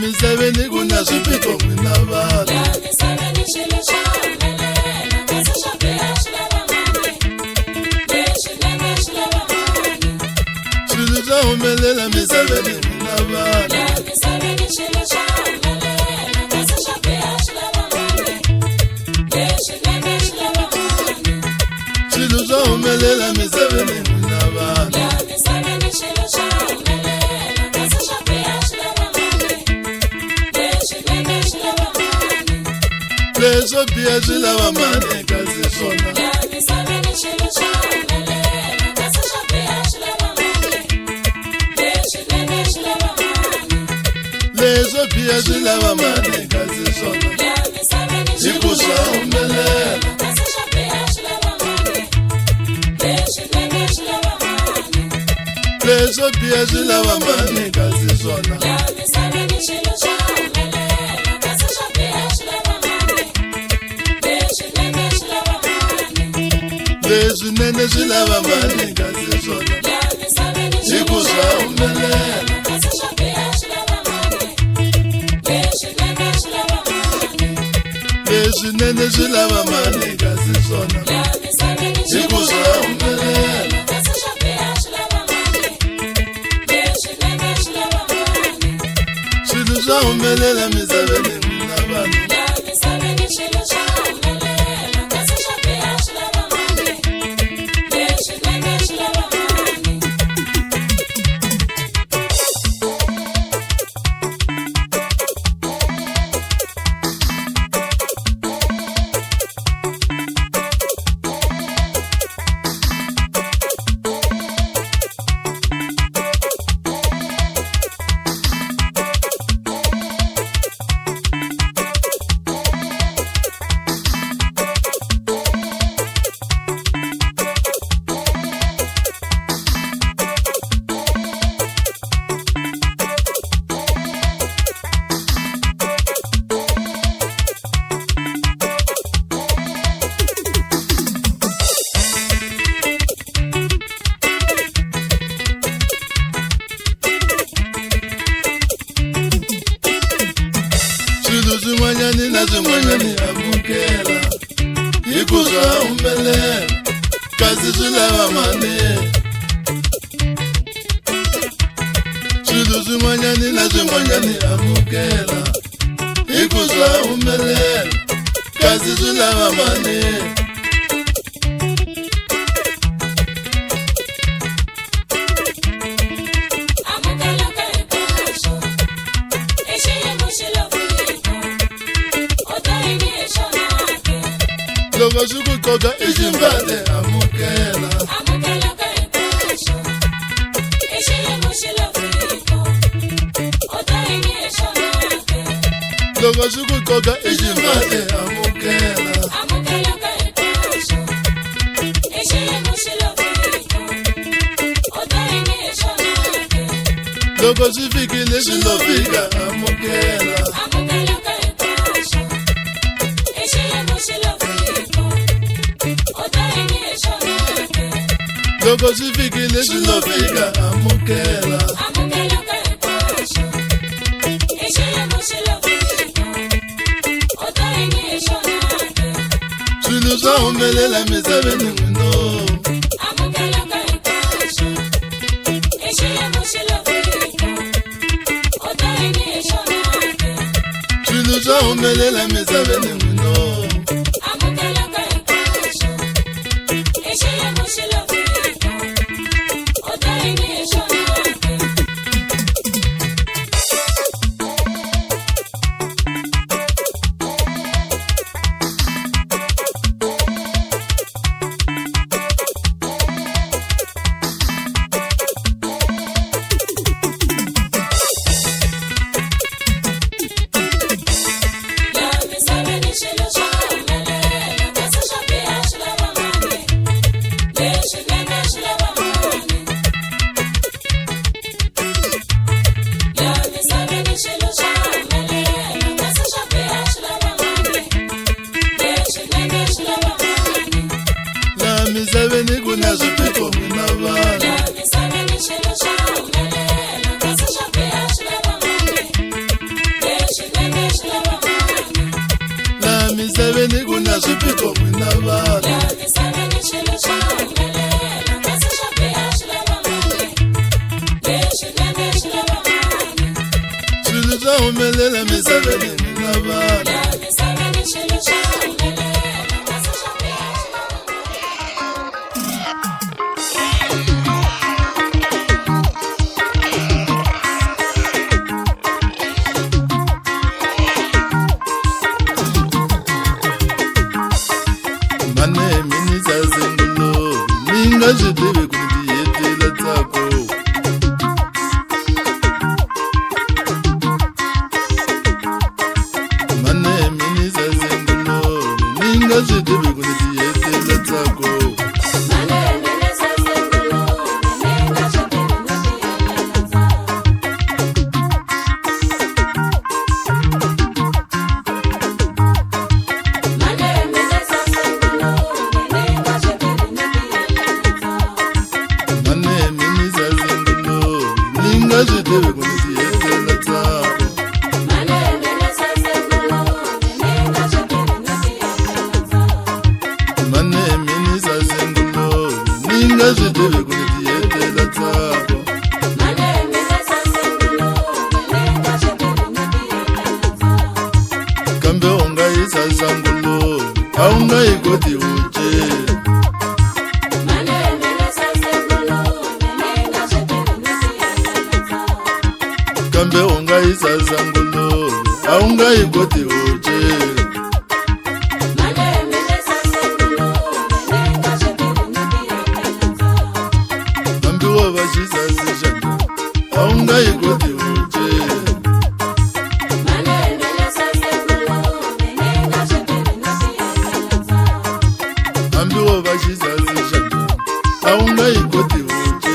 misaveni kuna swiphiqo n'wina vanhu. La misaveni xilo xa humelela kasi xa biha xi lava mali. Lexinene xi lava mali. Swilo swa humelela misaveni n'wina vanhu. La misaveni xilo xa humelela kasi xa biha xi lava mali. Lexinene xi lava mali. Swilo swa humelela misaveni n'wina vanhu. La misaveni xilo xa humelela kasi xa biha xi lava mali. Lexinene xi lava mali. Leswo biha swi lava mali kasi swona. La misaveni xilo xa humelela kasi xa biha xi lava mali. Lexinene xi lava mali. Leswo biha swi lava mali kasi swona. La misaveni Hi ku swa humelela. kasi xa biha xi lava mali. Lexinene xi lava mali. Leswo biha swi lava mali kasi swona. La misaveni xilo xa humelela kasi xa biha xi lava mali. Lexinene xi lava mali. Leswinene swi lava mali kasi swona. La misaveni Hi ku xilo swa humelela. kasi xa biha xi lava mali. Lexinene xi lava mali. Leswinene swi lava mali kasi swona. La misaveni Hi ku xilo swa humelela. kasi xa biha xi lava mali. Lexinene xi lava mali. Swilo swa humelela misaveni n'wina vanhu. La misaveni xilo xa humelela kasi xa biha xi lava mali. Lexinene xi lava mali. Swilo swin'wanyani na swin'wanyani amukela. Hi ku swa humelela kasi swi lava mali. Swilo swin'wanyani na swin'wanyani amukela. Hi ku swa humelela kasi swi lava mali. Amukela ka hinkwaswo. I xiyimo xi lo fika. U ta yini hi xona ke? Loko swi ku koka i ximbale amukela. Amukela ka hinkwaswo. I xiyimo xi lo fika. U ta yini hi xona ke? Loko swi ku koka i ximbale amukela. Amukela ka hinkwaswo. I xiyimo xi lo fika. U ta yini hi xona ke? Loko swi fikile swi lo fika amukela. Amukela ka hinkwaswo. I xiyimo xi lo fika. U ta yini hi xona ke? Loko swi fikile swi lo fika amukela. Amukela ka hinkwaswo. I xiyimo xi lo fika. U ta yini hi xona ke? Swilo swa humelela misaveni n'wina. Amukela ka hinkwaswo. I xiyimo xi lo fika. U ta yini hi xona ke? Swilo swa humelela misaveni n'wina. Amukela ka hinkwaswo. I xiyimo xi lo fika. U ta yini hi xona ke? La misaveni xilo xa miseveni kuna swiphiqo n'wina vanhu. Swilo swa humelela miseveni n'wina vanhu. Ngazvidivi kundihetela tsako. Mane minisa zengulo ningazvidivi kundihetela tsako. Kambe ungaisa zangulo aungayigodi uje. Kambe ungaisa zangulo aungayigodi uje. Ambiwa vachizazi shanga aungayigodi uje. Ambiwa vachizazi shanga aungayigodi uje.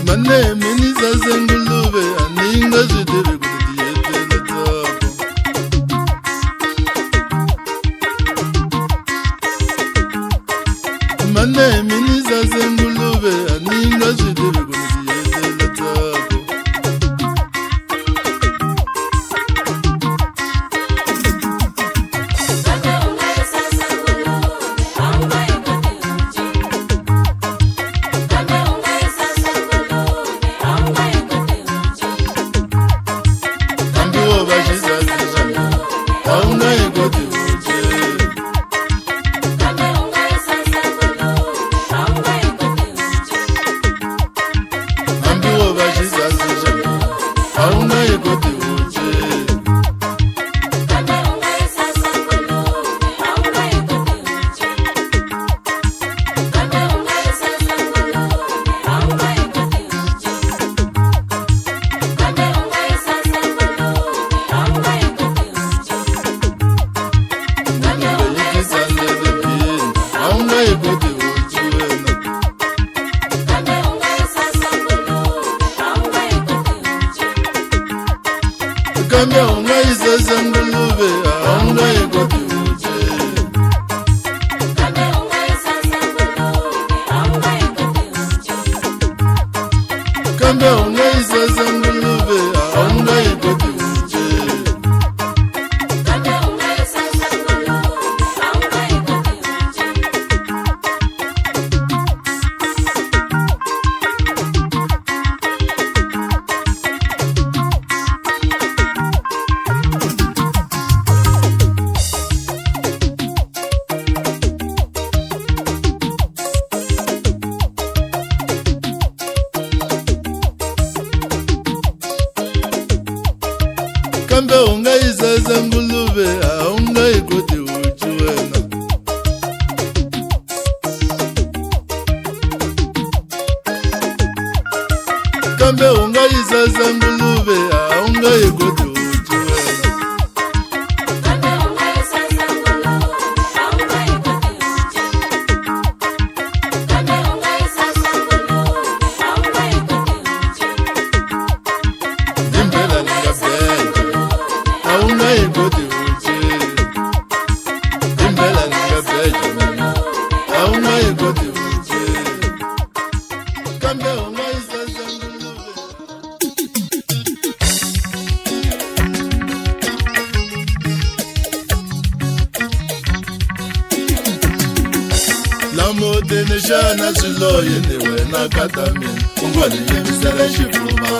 Mane minisa zenguluve aningazvidivi kundihetela tsako. Mane minisa zenguluve aningazvidivi kundihetela tsako. Kambe ungaisa zanguluve aungayigodi uje. Kambe ungaisa zanguluve aungayigodi uje. nguluve a wu nga yi koti uchi wena kambe u nga yi sasa nguluve a wu nga yi koti uchi wena impela ningabheja a wu nga yi koti uchi impela ningabheja mina a wu nga yi koti uchi kambe u nga yi sasa nguluve lamutini xana swiloyi ni wena kata mina u ngo ni yimisela xifuva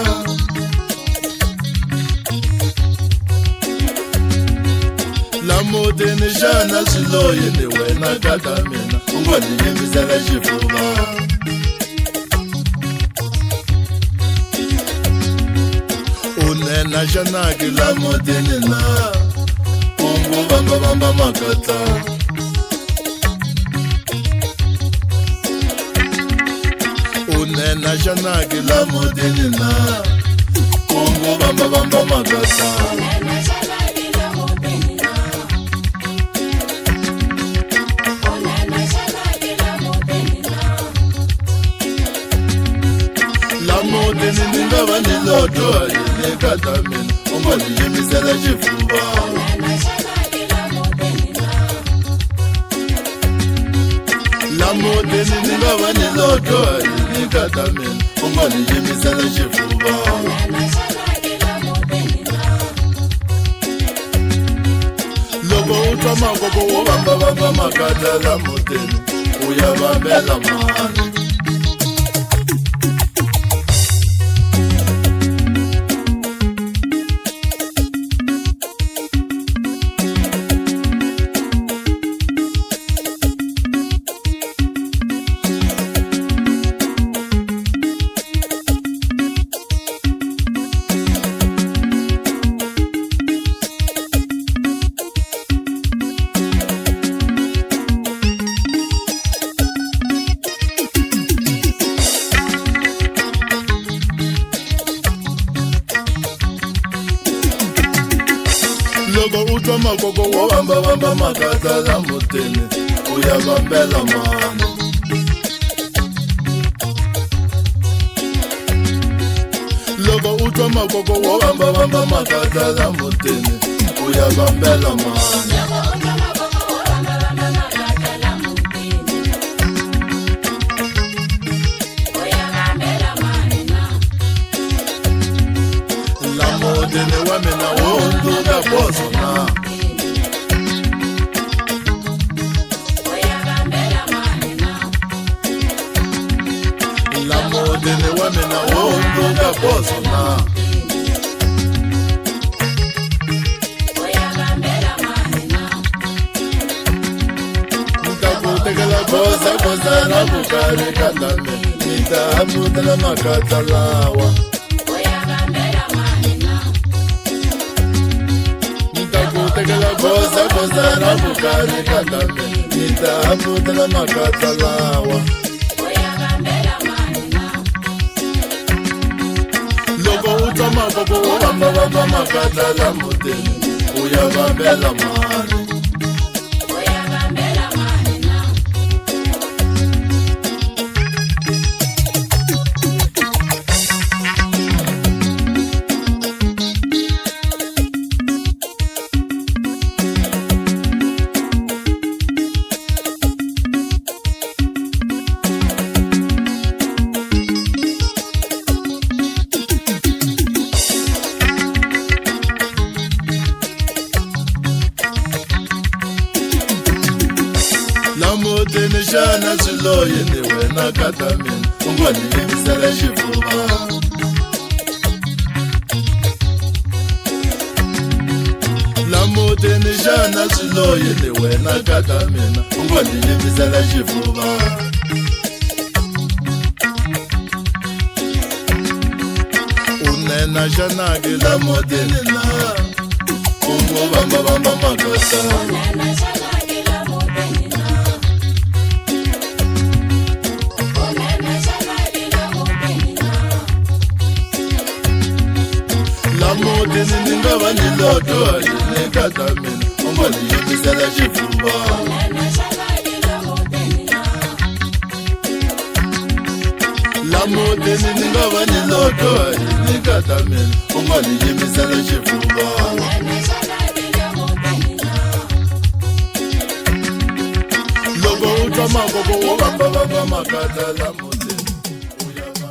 lamutini xana swiloyi ni wena kata mina u ngo ni yimisela xifuva u nena xanaki lamutini na u ngu vambavamba makatla unena xanaki lamutini na kungu vambavamba makatla lamutini ni nga va ni loto yini kata mina u ngo ni yimisela xifuva lamutini ni nga va ni loto yini kata mina u ngo ni yimisela xifuva loko u twa makoko wo vambavamba makatla lamutini u ya vambela mani loko u twa makoko wo vambavamba makatla lamutini u ya vambela mani loko u twa makoko wo vambavamba makatla lamutini u ya vambela mani lamutini wa mina wo hundzuka boso na lamutini wa mina wo hundzuka boso na nta ku tekela goza ra vukari kata mina ni ta hambutela makatla lawa tekela goza ra vukari kata mina ni ta hambutela makatla lawa loko u twa makoko wo vambavamba makatla lamutini u ya vambela mani lamutini xana swiloyi ni wena kata mina u ngo ni yimisela xifuva lamutini xana swiloyi ni wena kata mina u ngo ni yimisela xifuva u nena xanaki lamutini na ungobamba makata Onena shalagi la mudenina. Onena shalagi la mudenina. la mutini ni nga va ni loto ni kata mina ungoni yimisela xifuva Onena shalagi la mudenina. la mutini ni nga va ni loto ni kata mina ungoni yimisela xifuva Onena shalagi la mudenina. loko u twa mavoko wo vamba makata la mutini u ya va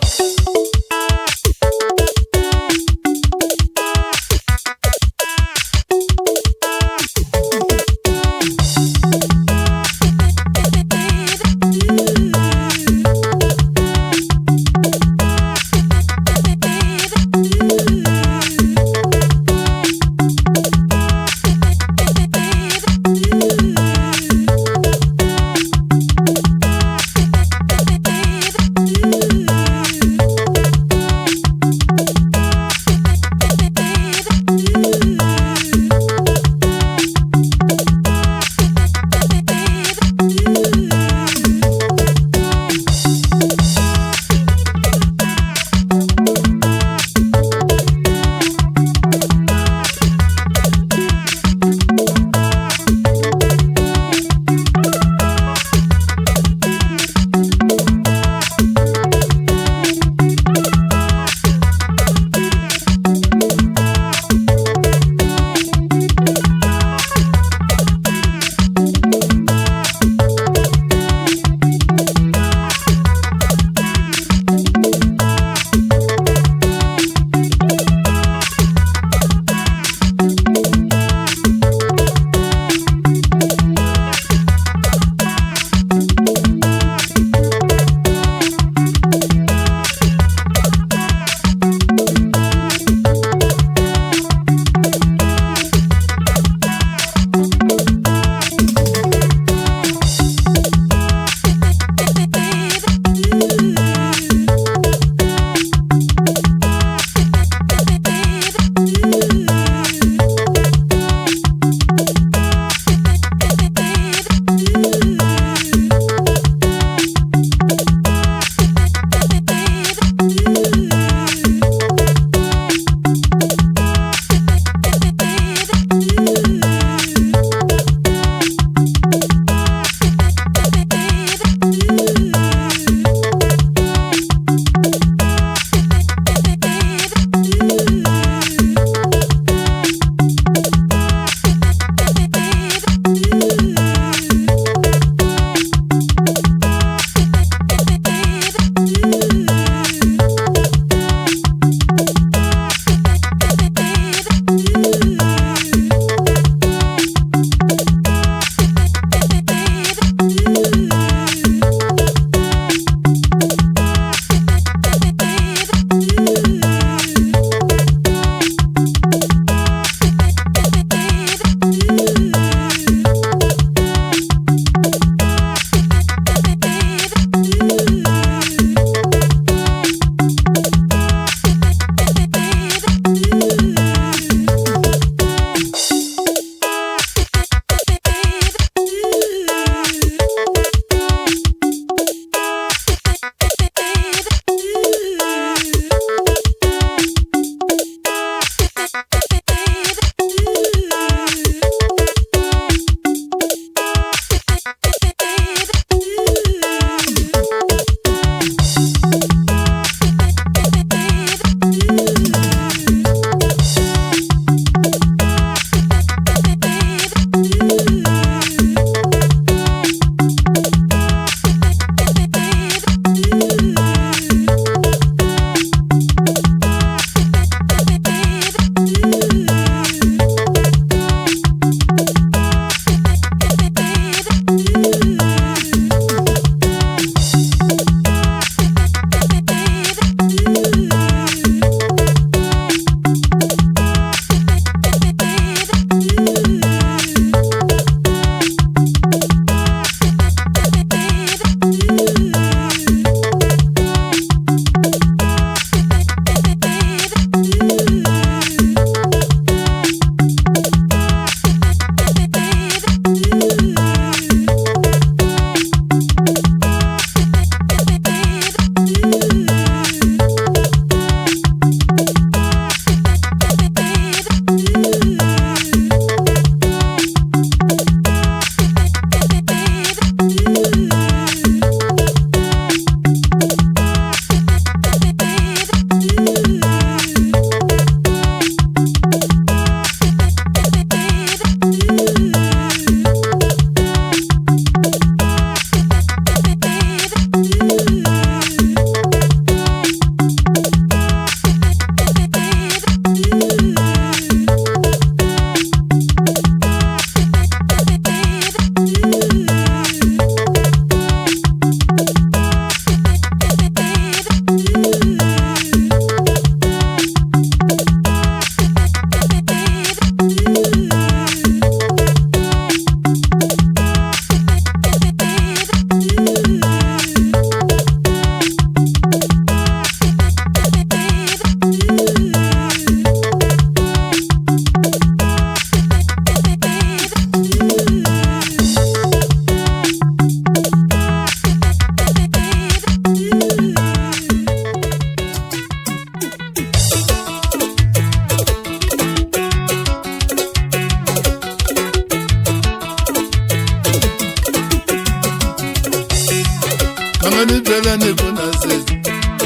Mangani bela ni kuna sezi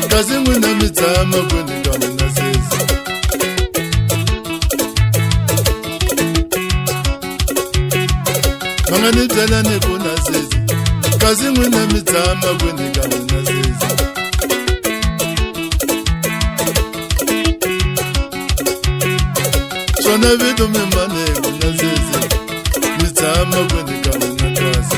Kazi mwina mitama kweni kamuna sezi Mangani bela ni kuna sezi Kazi mwina mitama kweni kamuna sezi Shona vidu mimane kuna sezi Mitama kweni kamuna kazi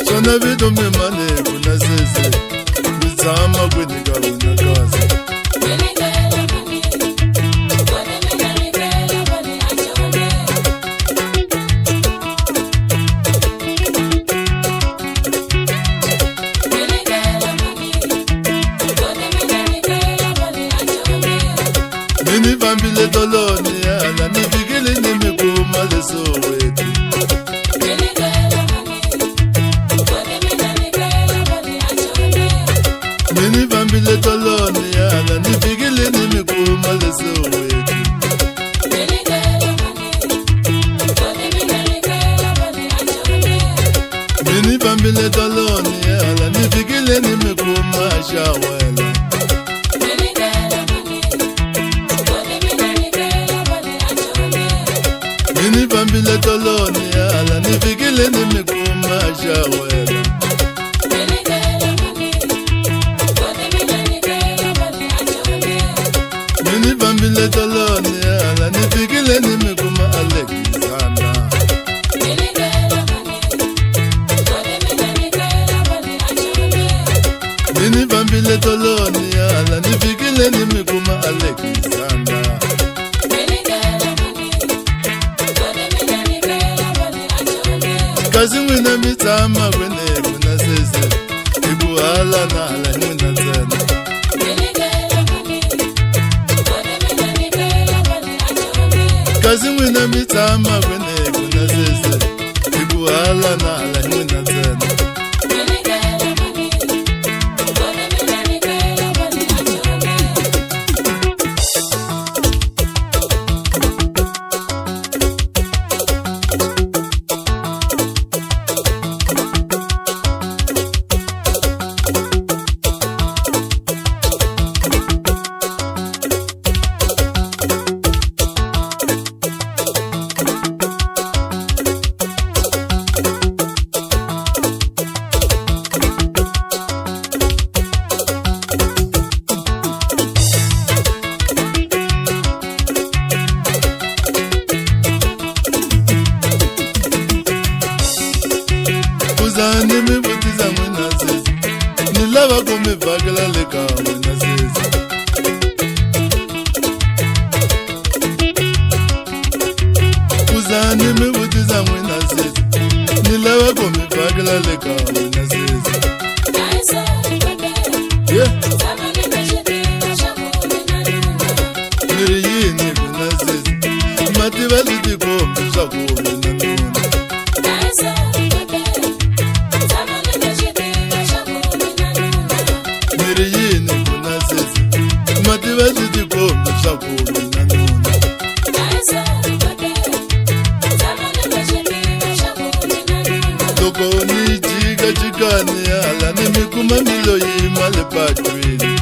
Shona vidu mimane kuna sezi Mitama kweni kamuna kazi Mini vambile toloni ala ni vigili ni mikuma leso wetu Mini vambile toloni ala ni vigili ni mikuma leso wetu Mini vambile toloni ala ni vigili ni mikuma shawela Mini vambile toloni ala ni vigile ni mikuma shawela Mini vambile toloni ala ni vigile ni mikuma Alexander Mini vambile toloni ala ni vigile ni mikuma Alexander Kazi mwina mitama kwene kuna sese Ibu ala na ala mwina tena Kazi mwina mitama kwene kuna sese Ibu ala na ala mwina tena Kuzani mibutiza mwina sezi Nilava kumivagila leka mwina sezi Kuzani mibutiza mwina sezi Nilava kumivagila leka mwina sezi Yeah Niri yini kuna sezi Mativa ziti kumbi shaku mwina nuna Niri yini kuna sezi Mativa ziti kumbi shaku mwina nuna Loko ni jiga jigani ala ni mikuma milo yimale patwini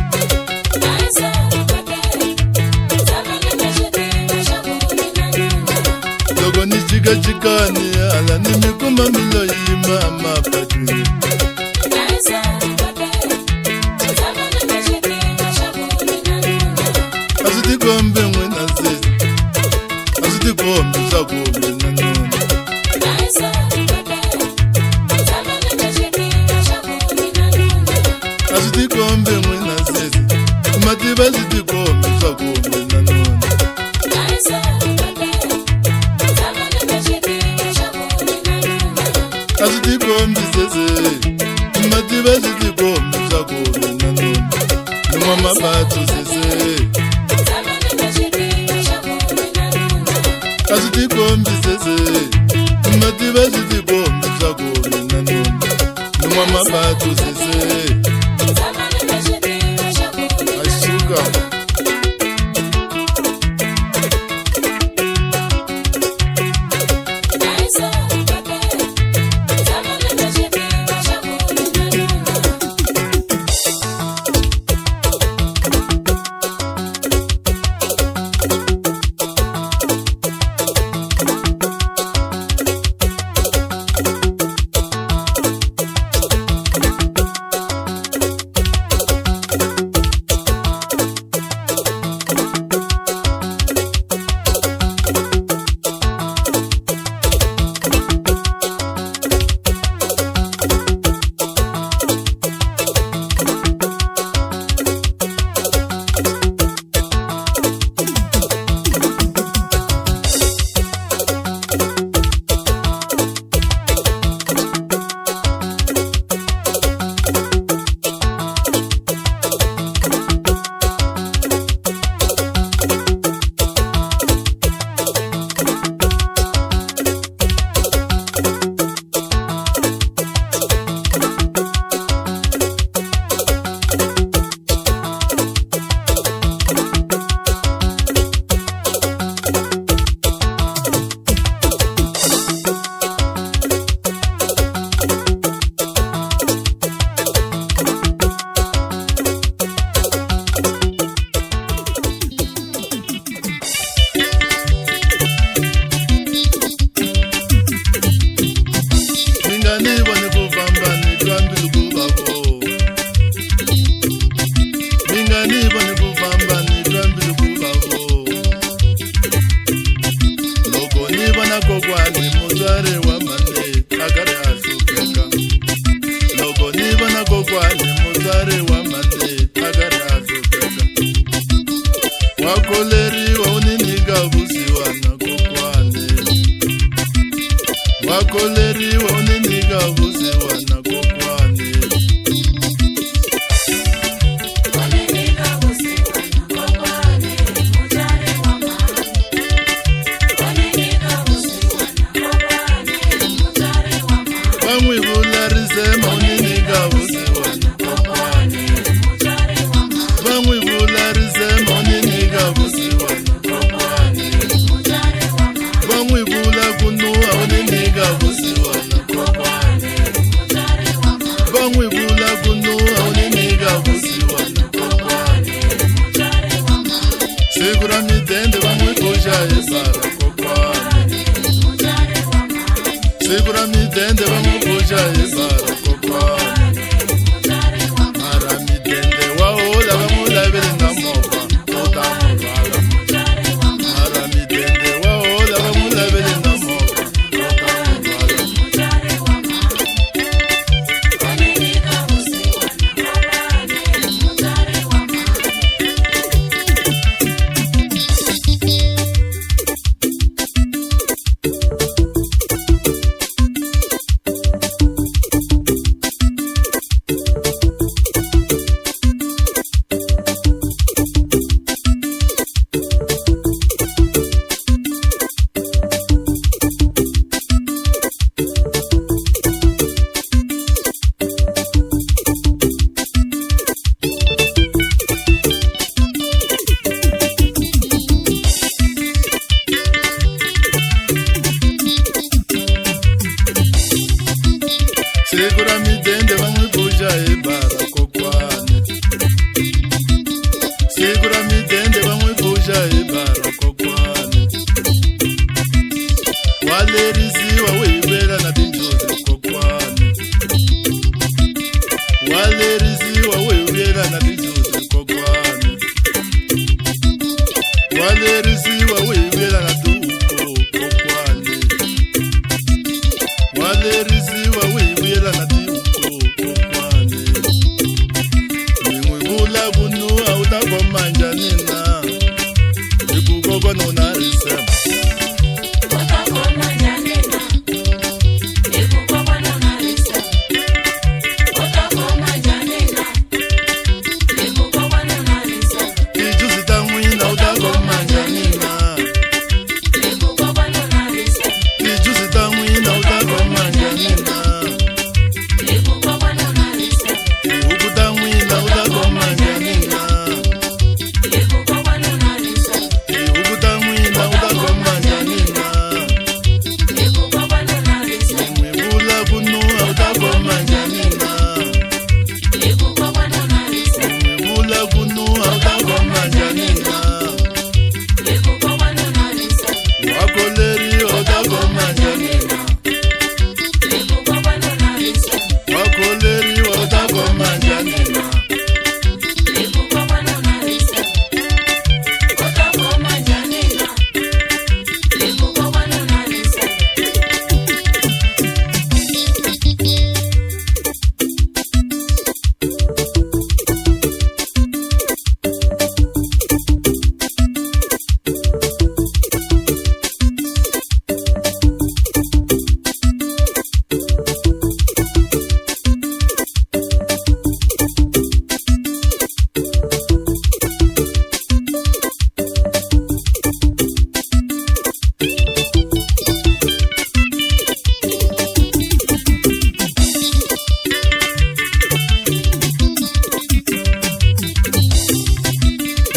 Loko ni jiga jigani ala ni mikuma milo yimama patwini Asiti kombe mwena sezi Asiti kombe shaku mwena nuna Asiti kombe mwena sezi Mativa asiti kombe shaku mwena nuna Asiti kombe sezi Mativa asiti kombe shaku mwena nuna Numa mabatu sezi Asiti kombe sezi Mativa asiti kombe shaku mwena nuna Numa mabatu sezi Asuka wakoleriwa uninika vusiwana kokwane, wakoleriwa uninika vusiwana kokwane. Bangwi vularisema uninika vusiwana kokwane, bangwi vularisema uninika vusiwana kokwane, bangwi vula kunua uninika vusiwana kokwane, bangwi vula kunua uninika vusiwana kokwane. Segura midende bangwi kusha esara kokwane, segura midende bangwi kusha esara kokwane. Mara midende waola bamulavele na moba utamurala, mara midende waola bamulavele na moba utamurala. Segura midende bangwi kusha ebara kokwane, segura midende bangwi kusha ebara kokwane. Walerisiwa wibela na tinjozi kokwane, walerisiwa wibela na tinjozi kokwane, walerisiwa wibela na tuko kokwane, walerisiwa wibela na tuko kokwane. Mingwi vula kunua utakomanja nina, ikukoko nona risema. Tijuzi tamwina utakomanja nina, tijuzi tamwina utakomanja nina, tihuku tamwina utakomanja nina, tihuku tamwina utakomanja nina. Mingwi vula kunua utakomanja nina, mingwi vula kunua utakomanja nina. Wakoleri utakomanja nina, wakoleri utakomanja nina.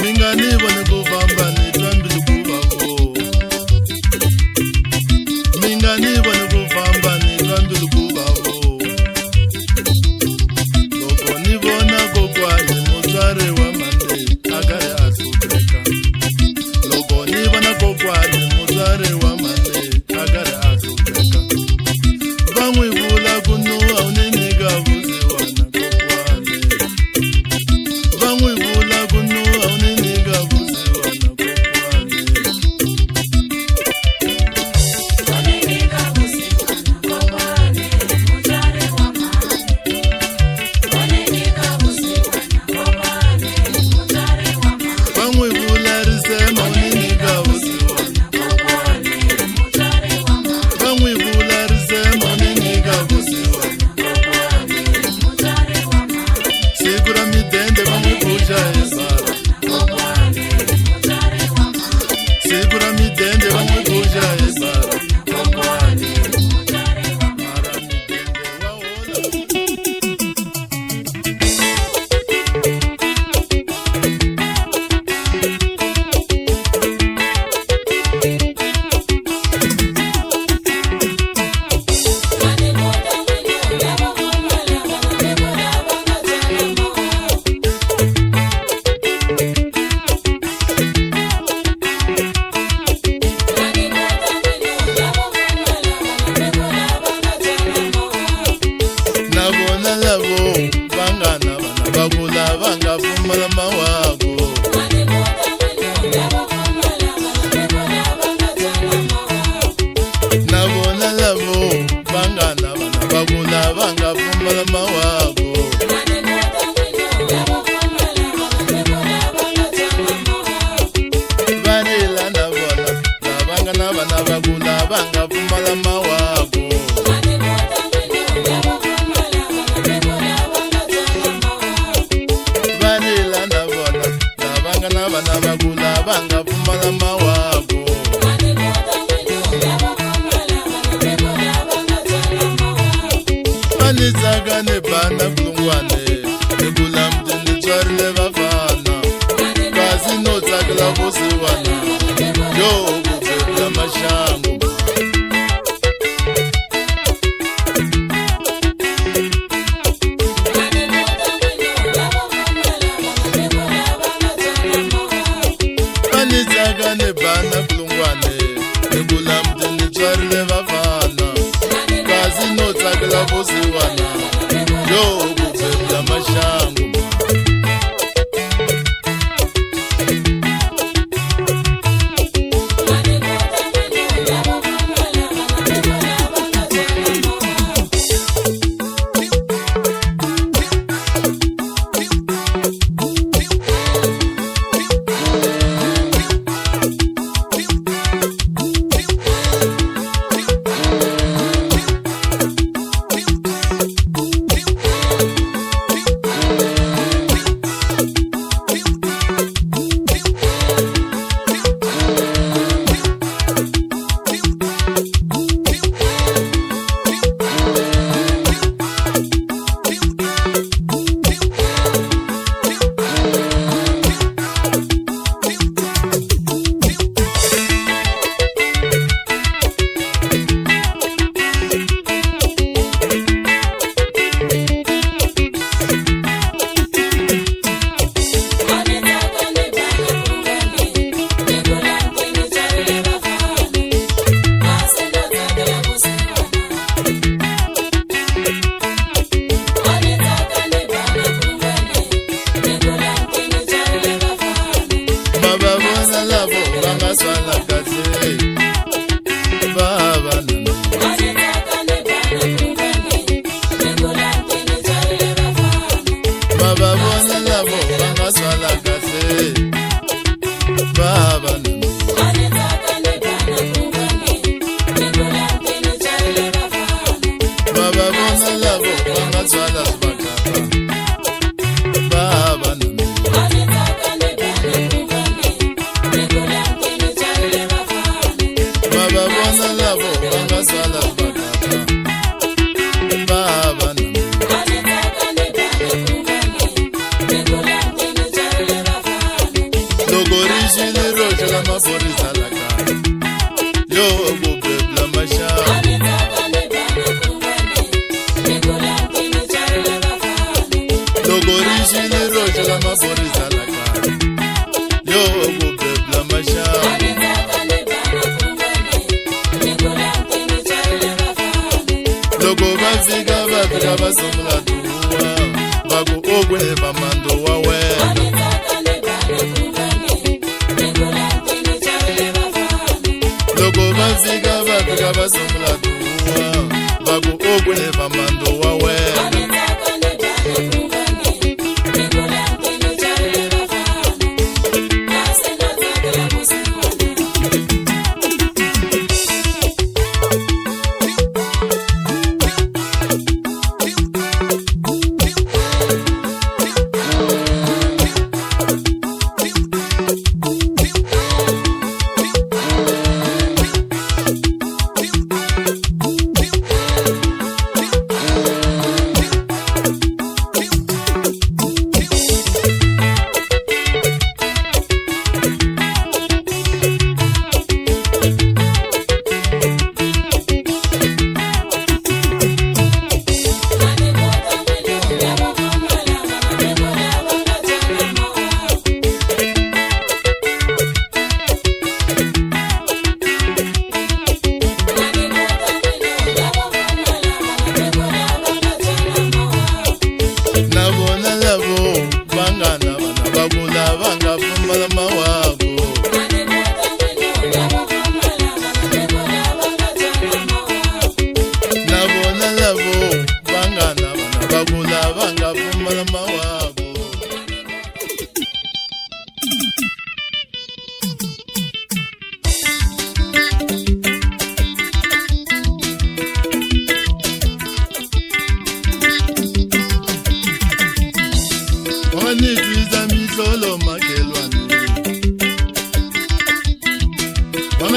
Minganivo ni kuvamba ni twambili kuvavo, minganivo ni kuvamba ni twambili kuvavo. Loko nivona kokwane mutswari wa mande agare asupeka, loko nivona kokwane mutswari wa mande agare asupeka. Vangwi vula kunua uninika vusiwana kokwane, vangwi vula kunua uninika vusiwana kokwane. Vangwi vula vana va kula va nga pfumala mawako. Va rila na vona lava nga na vana va kula va nga pfumala mawako. Va ni tsaka ni bana kulungwane ni kula mutini tswarile vafana kasi no tsakela vusiwana yo kuvevula maxangu. Ni tsaka ni bana kulungwane ni kula mutini tswarile vafana kasi no tsakela vusiwana yo kuvevula maxangu.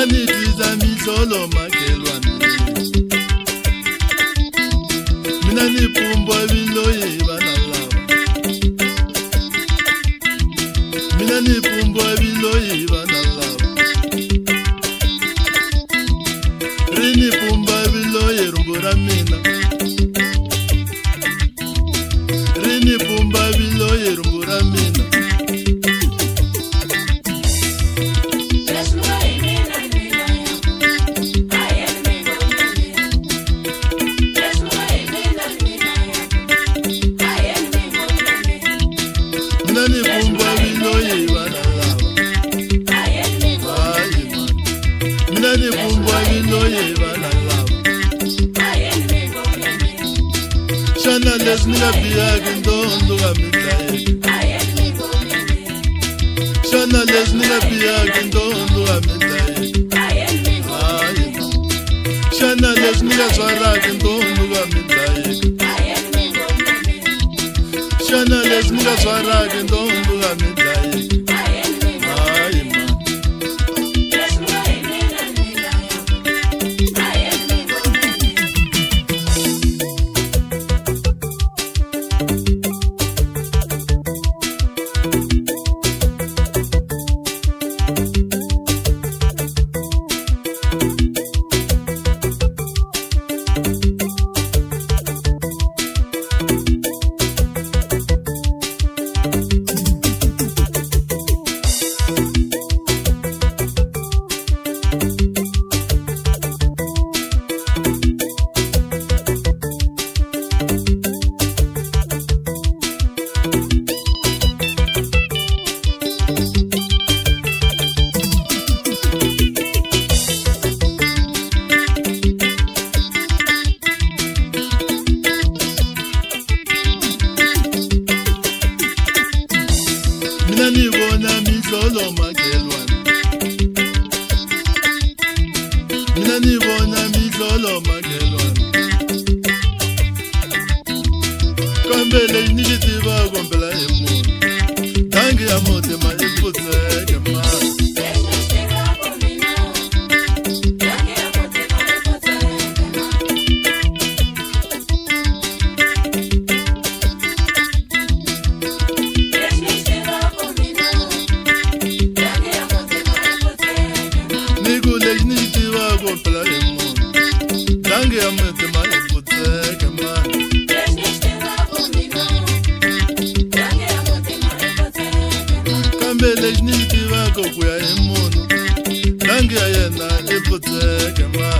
mina nitwiza misolo makelwane mina nipumbwa biloyi banalava mina nipumbwa biloyi banalava rini pumba biloyi rumbura mina rini pumba biloyi rumbura mina Shana lesniga biya gindondo gamitlaye Shana lesniga biya gindondo gamitlaye Shana lesniga swara gindondo gamitlaye Shana lesniga swara gindondo gamitlaye Mina nibona misolo makelwane Mina nibona misolo makelwane Kambele nigitiba gombela emuntu Dangi ya motema ikutseke mama Dangi ya motema ikutseke mama Kambele nigitiba gokuya emuntu Dangi ya yena ikutseke mama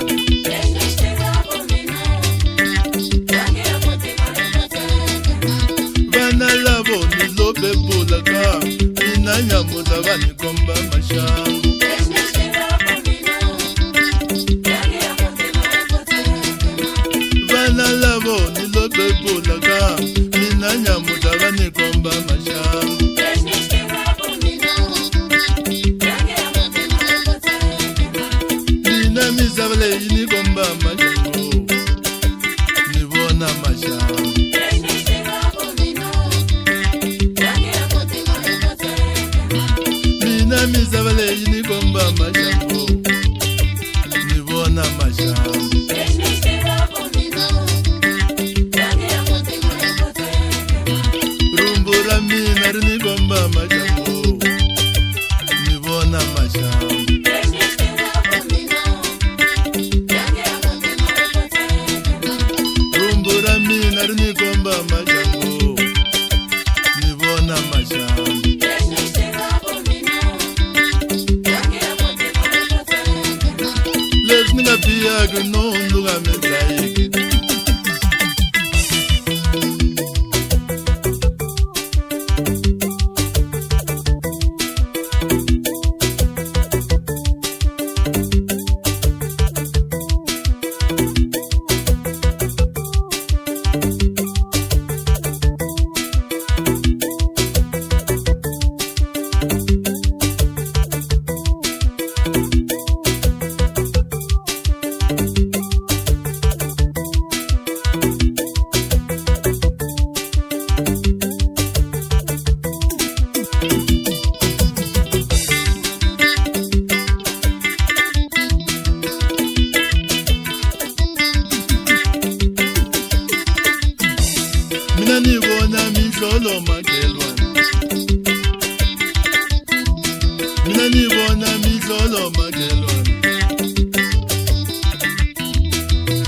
Vana lavo nilobe bulaka Mina nyamuda vanikomba mashangu Vana lavo nilobe bulaka Mina nyamuda vanikomba mashangu Mina mizavale inikomba mashangu Nibona mashangu Mina mizavale inikomba mashangu Nibona mashangu Rumbura mina rinigomba mashangu Nibona mashangu Rumbura mina rinigomba mashangu Nibona mashangu Lesniga biya gindondo gamitlaye Tolo magelwane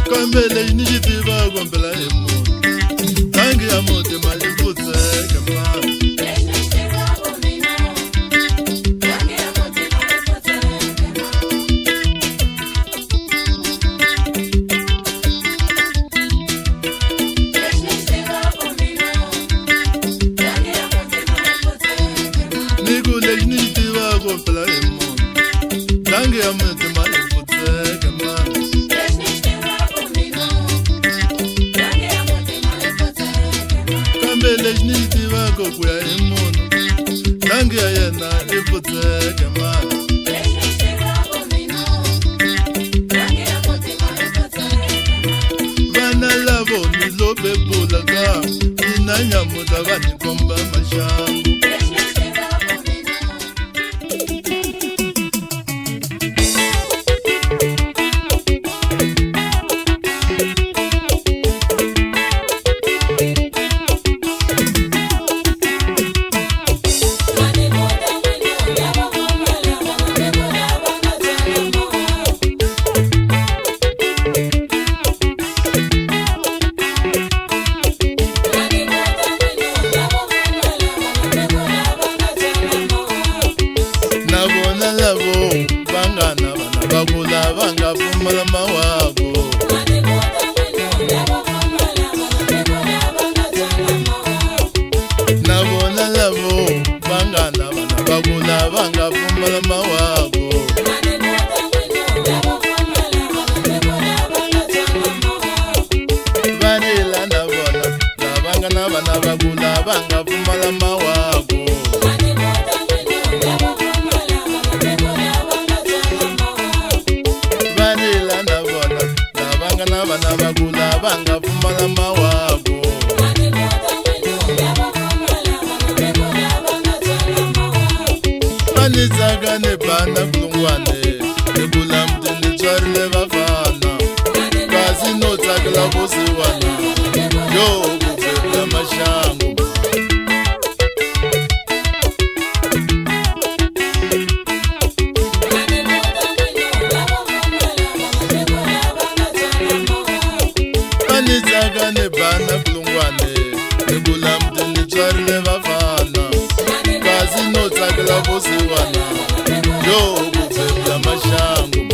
Kambele initiative gombela emo Tangi amote maliputse kama Tangi amote maliputse kama Kambele initiative gokuya emo Tangi ayena iputse kama Vana lavo nilobe bulaga Inanya muda vani komba mashangu Bagula vanga fumala mawabo Nabona lavo vanga nabana bagula vanga fumala mawabo Vanila nabona nabanga nabana bagula vanga fumala mawabo Vana bagula vanga fumala mawabo Vanizaga ne bana kulungwane Nebula mdini charile vafana Kazi no takla kusiwana Yo kufebla mashangu Vanizaga ne bana kulungwane Nebula mdini charile vafana Kazi no takla kusiwana Yo kufebla mashangu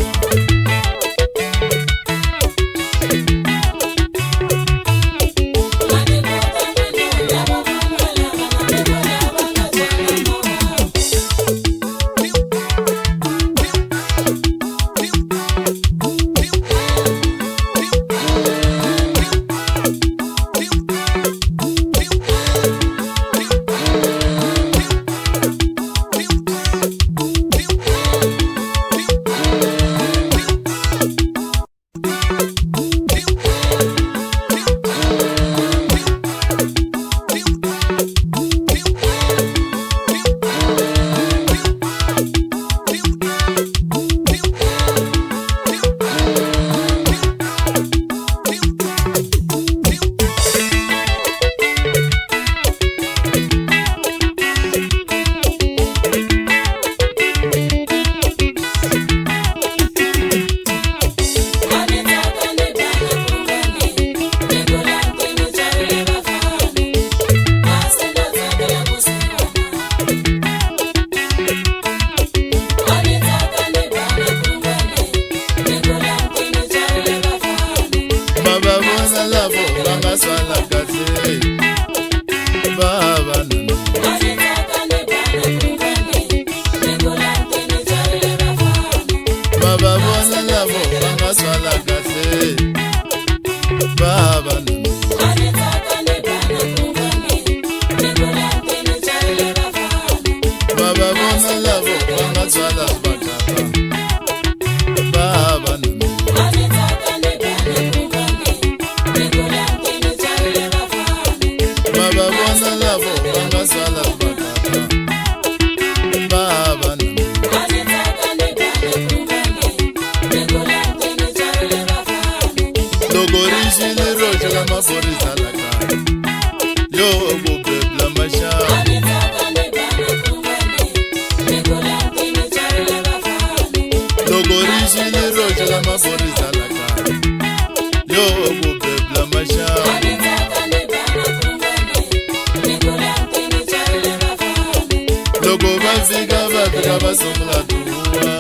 basungula duwa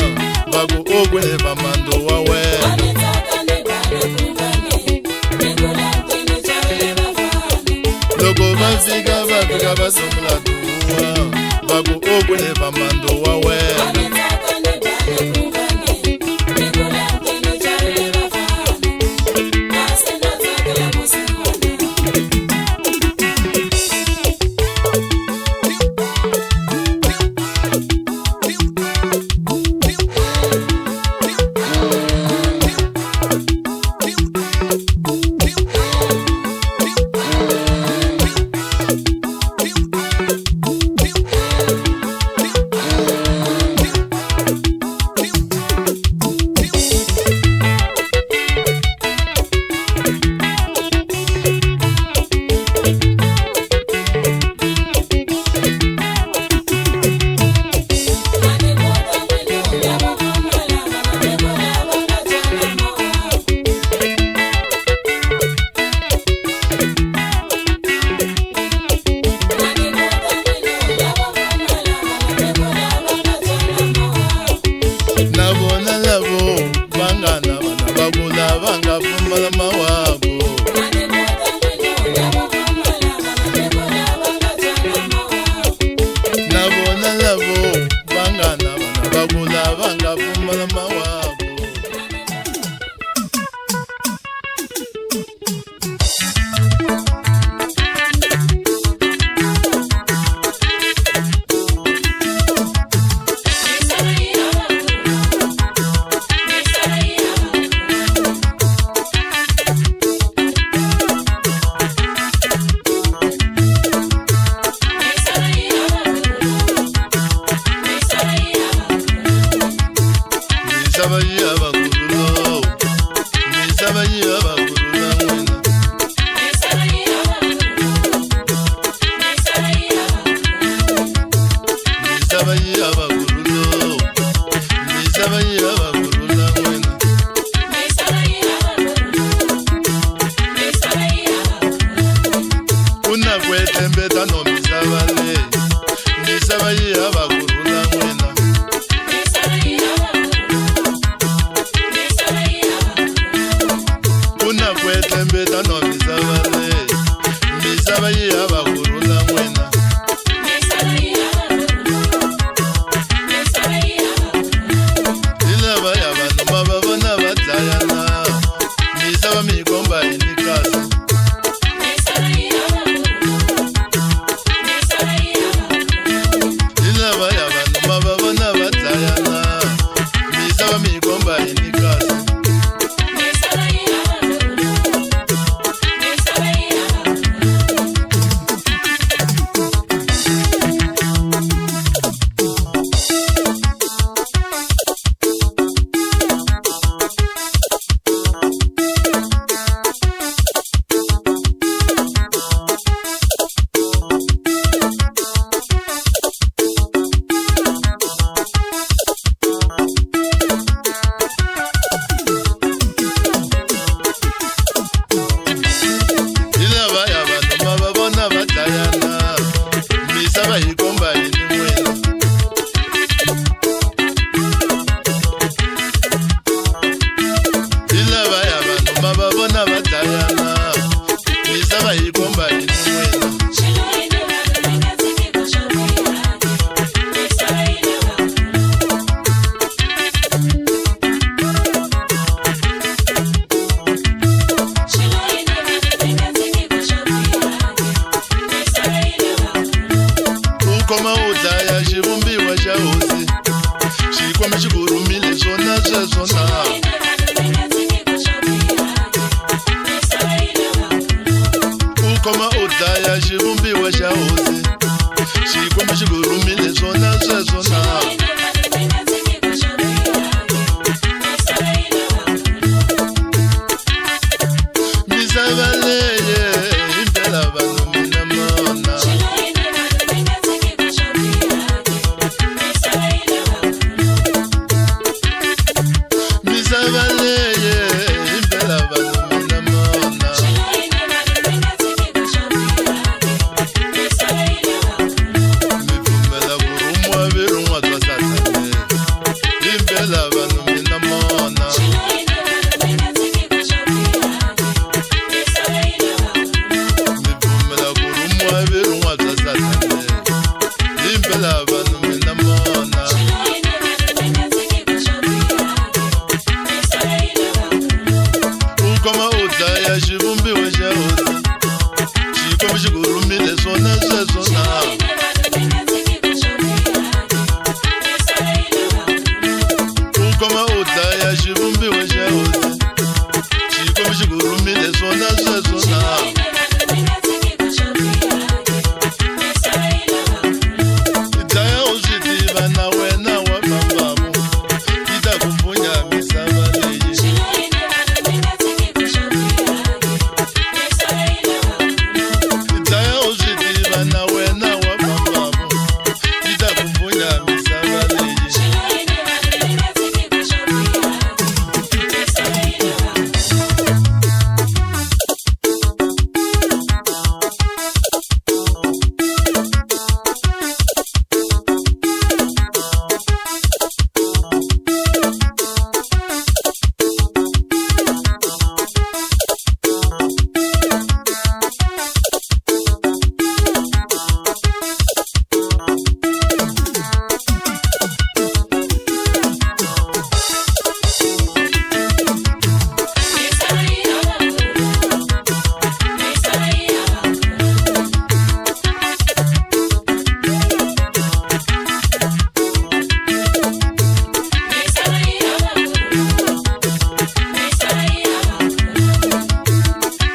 baku ogwele bamando wawe loko banzika bafika basungula duwa baku ogwele bamando wawe Limpela vanhu mina mona Nivumela kurumwa virumwa bya satane Limpela vanhu mina mona Ukoma udlaya xivumbiwa xa hosi Xikwembu xi ku rhumile swona sweswo na Ukoma udlaya xivumbiwa xa hosi Xikwembu xi ku rhumile swona sweswo na Idlaya u swi tiva na wena wa mambamo Yi ta ku pfunya misava leyi Idlaya u swi tiva na wena wa mambamo Yi ta ku pfunya misava leyi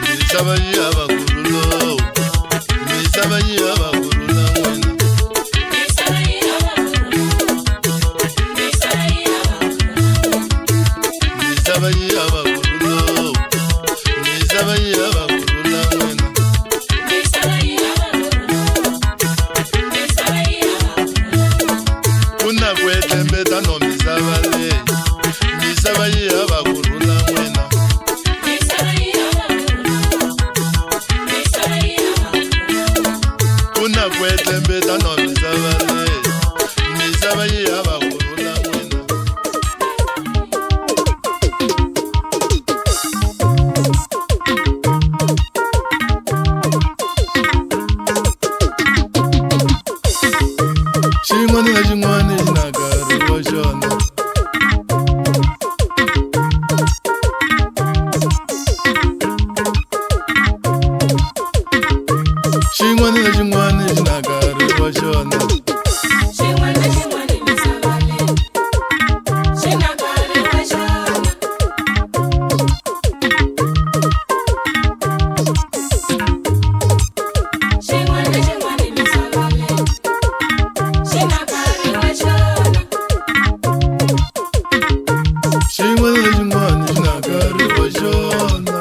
Misava yi hava kurhula Misava yi hava kurhula n'wina Misava yi hava kurhula Misava yi hava kurhula n'wina Ku na ku etlembeta no misava leyi Misava yi hava kurhula n'wina Kuna kwetlembeta no misava leyi Misava yi hava kurhula n'wina Xin'wana na xin'wana xi na nkarhi wa xona Xin'wana na xin'wana xi na nkarhi wa xona Xin'wana na xin'wana xi na nkarhi wa xona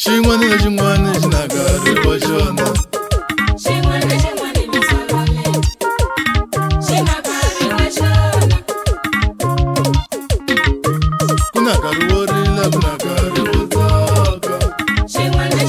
Xin'wana na xin'wana xi na nkarhi wa xona Ku na nkarhi wo rila ku na nkarhi wo tsaka Xin'wana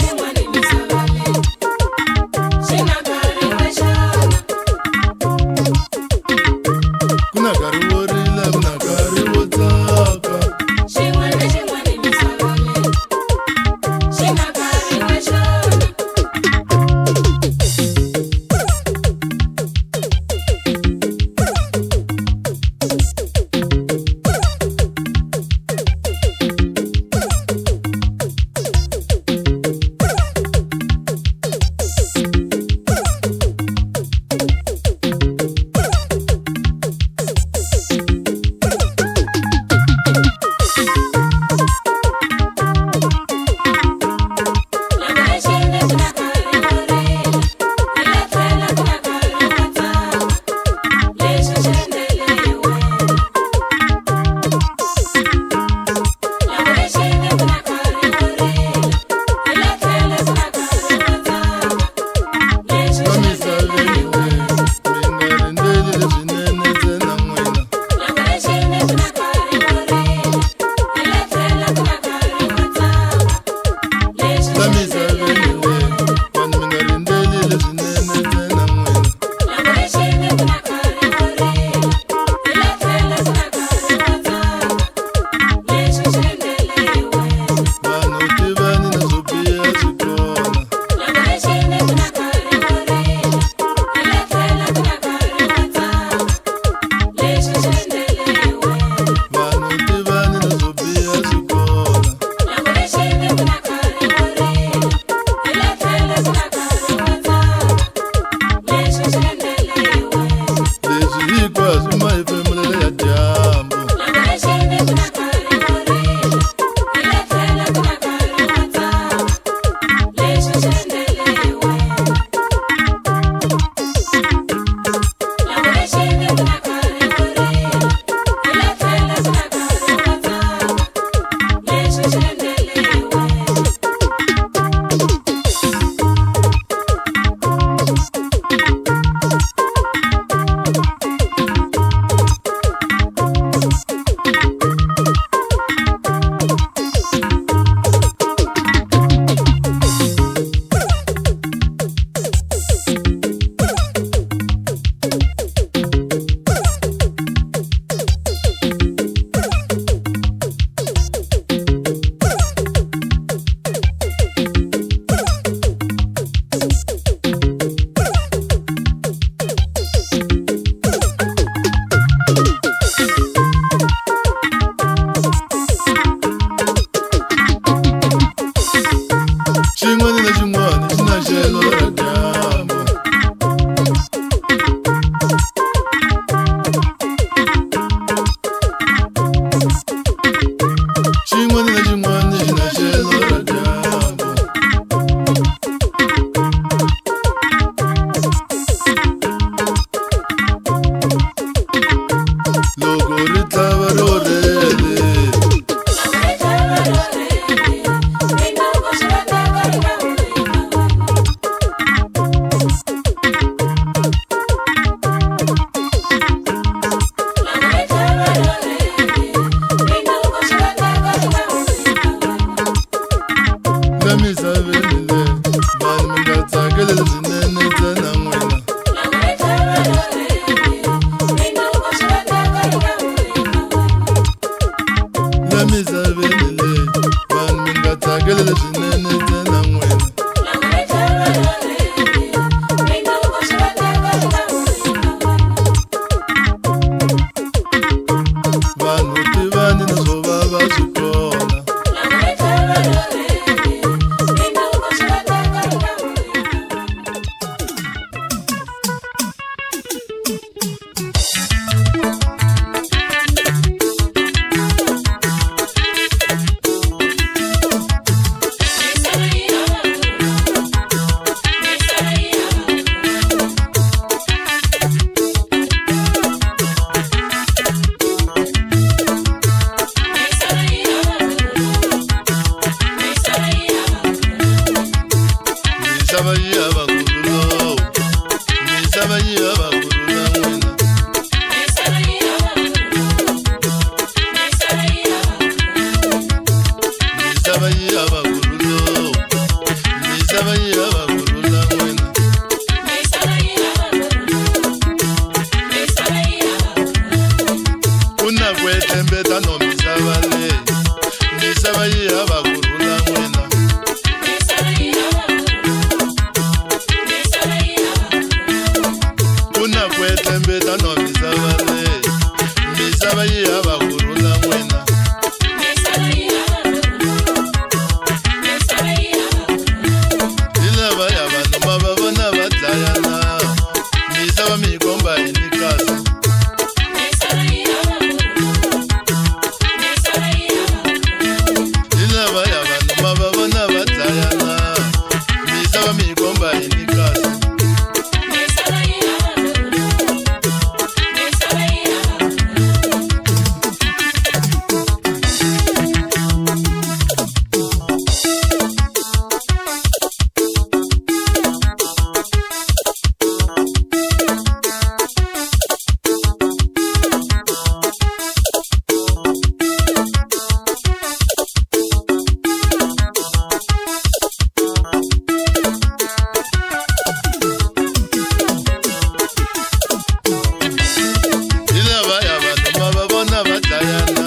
tsakelele swinene ntsena n'wina la misaveni leyi vanhu mi nga tsakelele swinene ntsena n'wina vanhu tivani na swo vava swi kona misava yi hava kurhula misava yi hava kurhula n'wina misava yi hava kurhula misava yi hava kurhula n'wina ku na ku etlembeta no misava leyi misava yi hava kurhula n'wina kuna ku etlembeta no misava leyi misava yi hava kurhula n'wina hi lavaya vanhu ma va vona va dlayana misava mi yi komba hi ni kasi hi lavaya vanhu ma va vona va dlayana misava mi yi komba hi ni kasi hi lavaya vanhu ma va vona va dlayana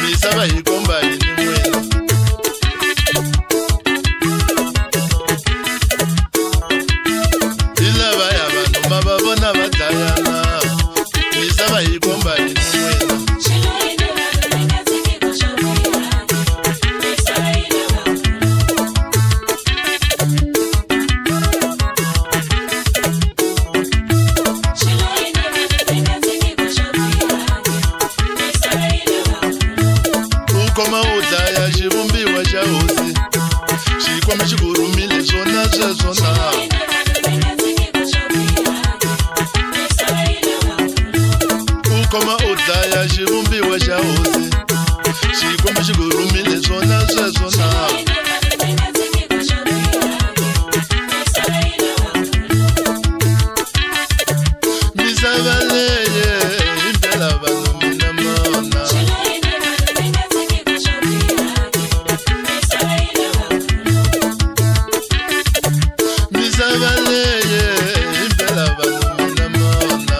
misava hi komba hi ni n'wina hi lavaya vanhu ma va vona va dlayana misava hi komba hi ni n'wina u khoma u dlaya xivumbiwa xa hosi xikwama xi ku rhumile swona sweswo na u khoma u dlaya xivumbiwa xa hosi xikwama xi ku rhumile swona sweswo na misava leyi hi ndlela vanhu mina mona misava leyi hi ndlela vanhu mina mona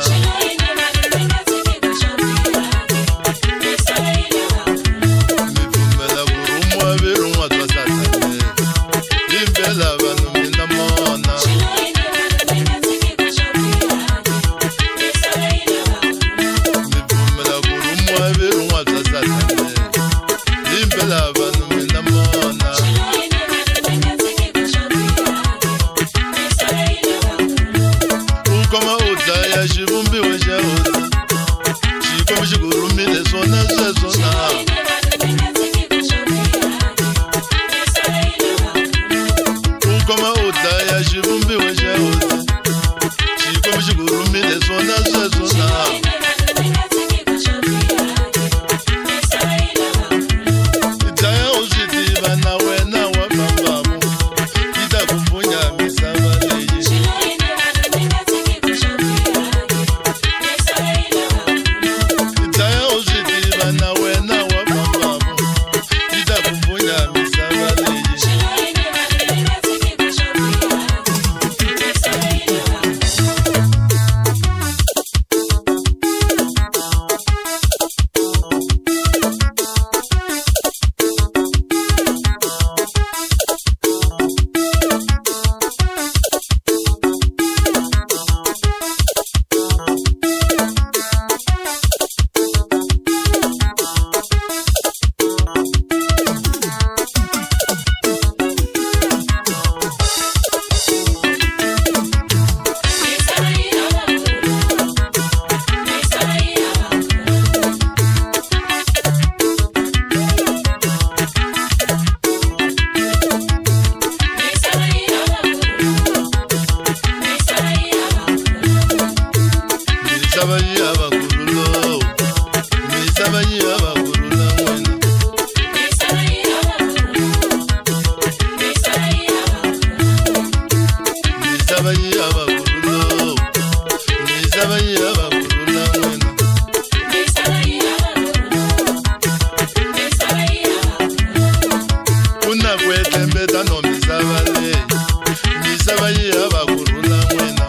mi pfumela ku rhumiwa virun'wa bya satane hi ndlela vanhu mina mona mi pfumela ku rhumiwa virun'wa bya satane hi ndlela vanhu mina mona u khoma u dlaya xivumbiwa xa hosi xikwama xi ku rhumile swona sweswo na u khoma u dlaya xivumbiwa xa hosi xikwama xi ku rhumile swona sweswo na i dlaya u swi tiva na wena wa mambamo yi ta ku pfunya misava leyi i dlaya u swi tiva na wena wa mambamo yi ta ku pfunya misava leyi misava yi avakurulo misava yi avakurula n'wina kuna kwetembeta no misava leyi misava yi avakurula n'wina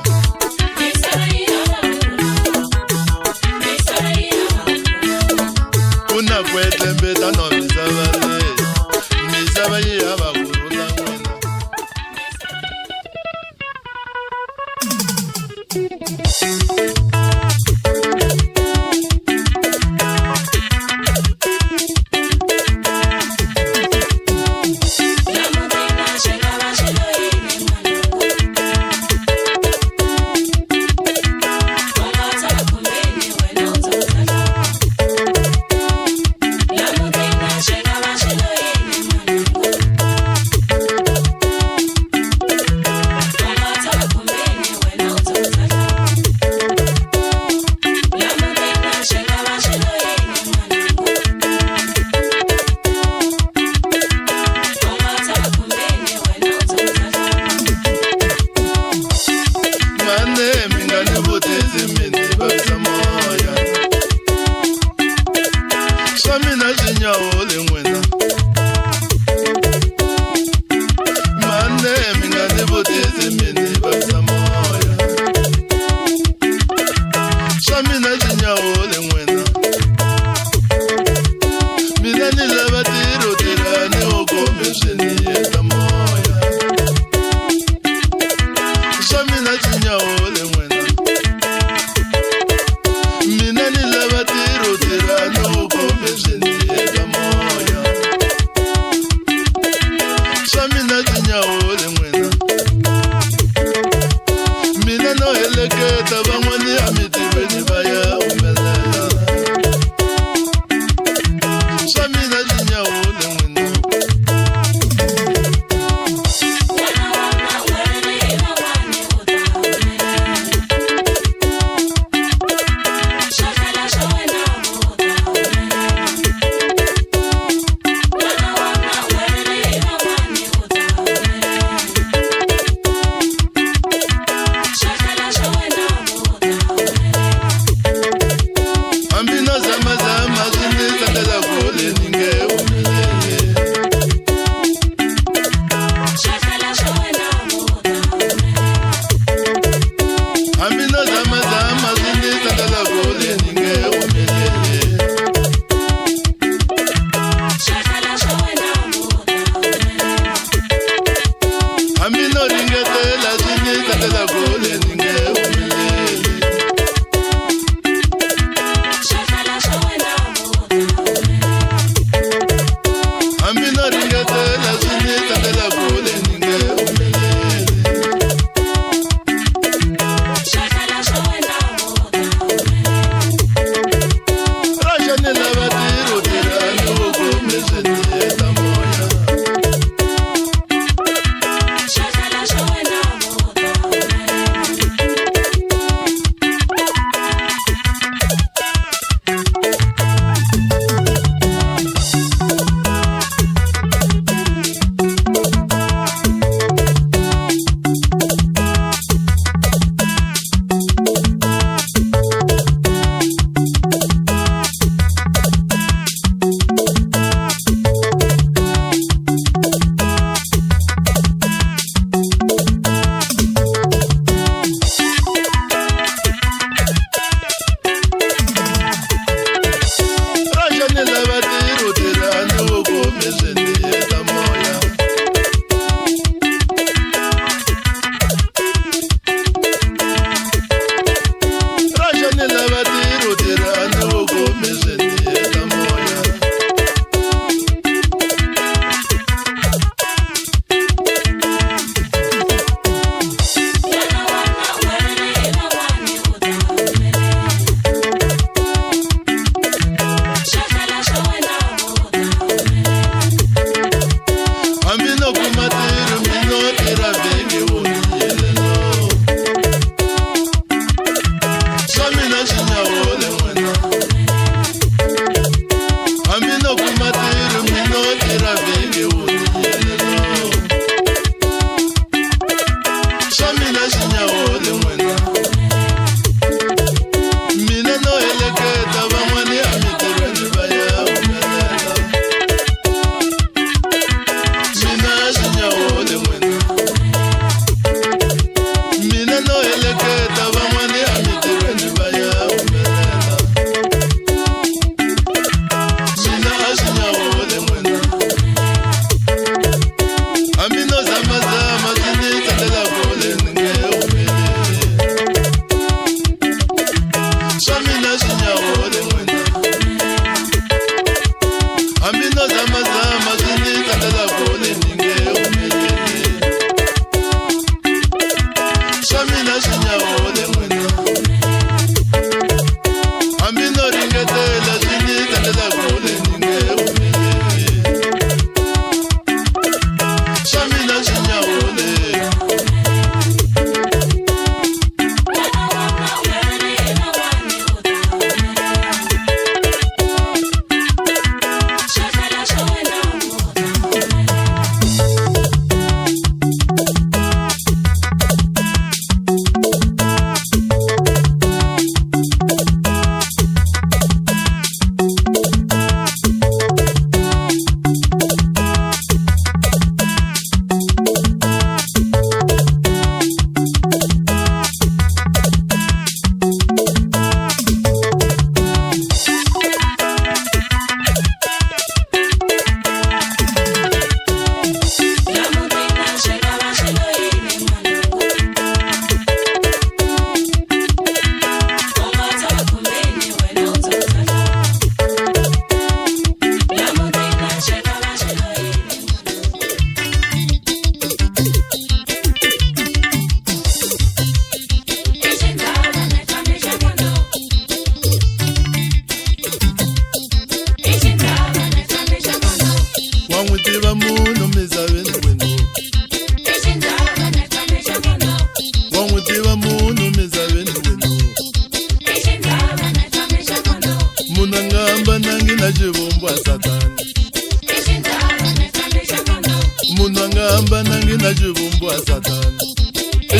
kuna kwetembeta no misava leyi misava yi avakurula n'wina Mina no heleketa van'wani a mi tiveni va ya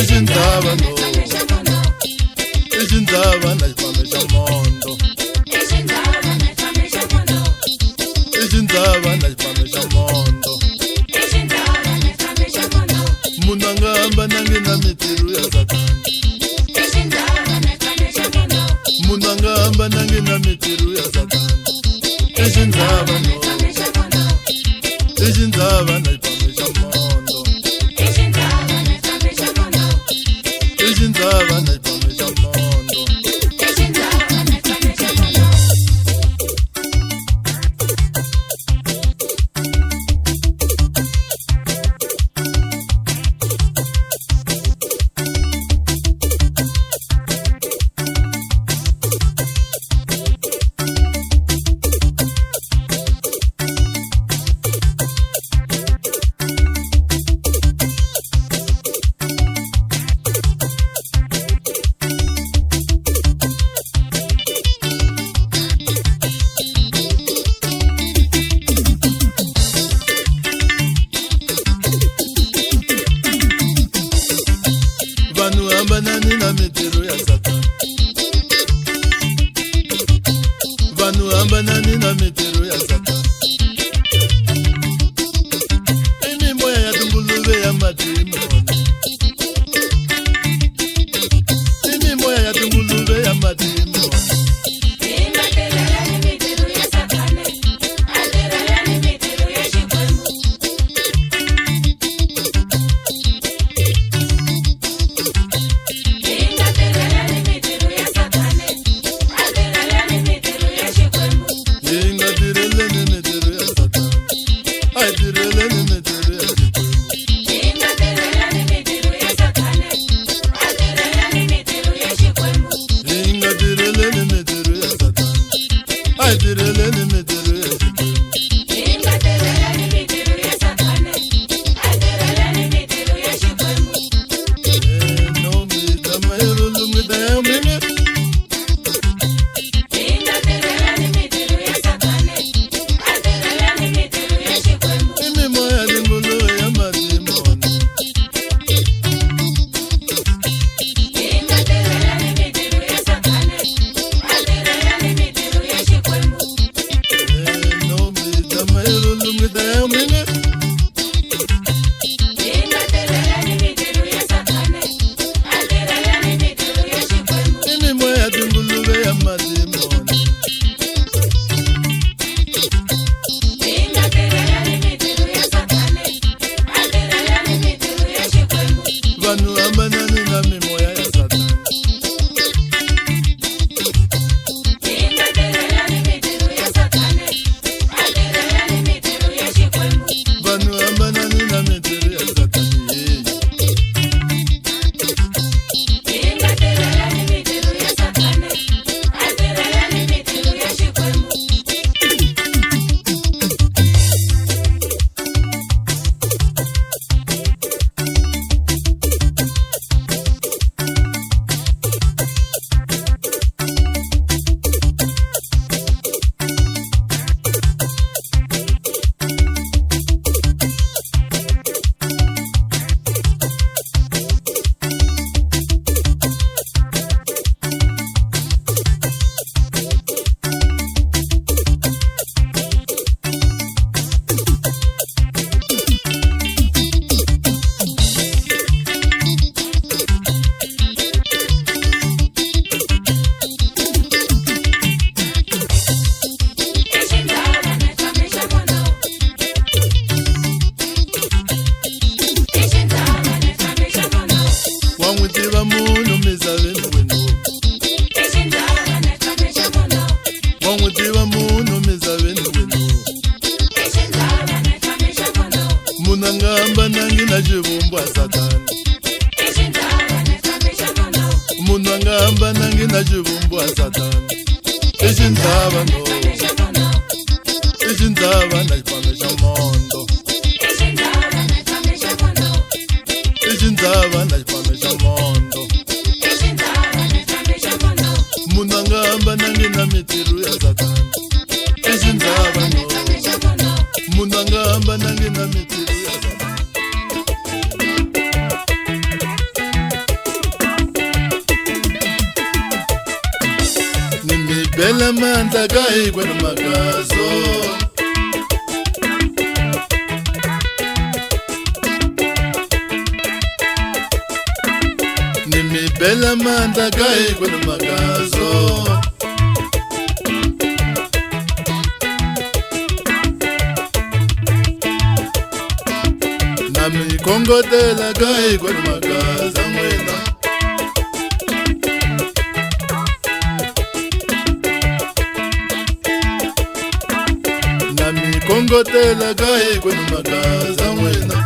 Ejindaba no, ejindaba na ifamesha mondo. Ejindaba na ifamesha mondo. Munangamba nange na mitiru ya Satani. Munangamba nange na mitiru ya Satani. Ejindaba no, ejindaba na ifamesha mondo. Ejindaba na ifamesha mondo. Vanu ambanani na mitiru ya Satani. Vanu ambanani na mitiru ya Satani. Imi moya ya tungulube ya matimoni. Imi moya ya tungulube ya matimoni. Vanu ambanani na mimoya ya Satani. Vanu ambanani na mitiru ya Satani. Wangutiba muno mizabeni wenu. Wangutiba muno mizabeni wenu. Munangamba nangi na jibumbwa Satani. Munangamba nangi na jibumbwa Satani. Ejindaba no, ejindaba na ifamesha mondo. Ejindaba na ifamesha mondo. Munangamba nangi na mitiru ya Satani. Ejindaba no, munangamba nangi na mitiru ya Satani. bela mandla kahigwe namagazo Nimi bela mandla kahigwe namagazo Nami kongotela kahigwe namagaza mwena Kongotela kahigwe namagaza mwena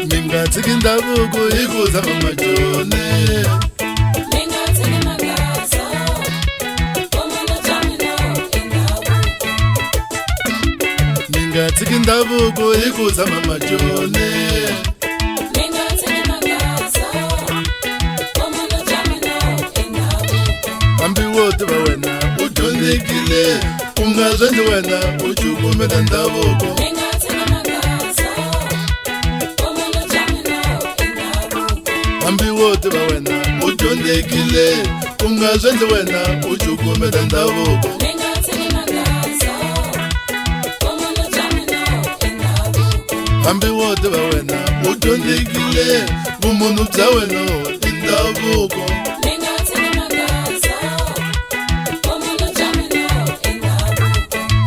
Mingatsiki ndavuko ikuza mamajone Mingatsiki ndavuko ikuza mamajone Ambi wote wa wena ujondekile Ungazwendi wena ujukumeta ndavuko Ambi wote wa wena ujondekile Ungazwendi wena ujukumeta ndavuko Ambi wote wa wena ujondekile Bumuntu bza wena indavuko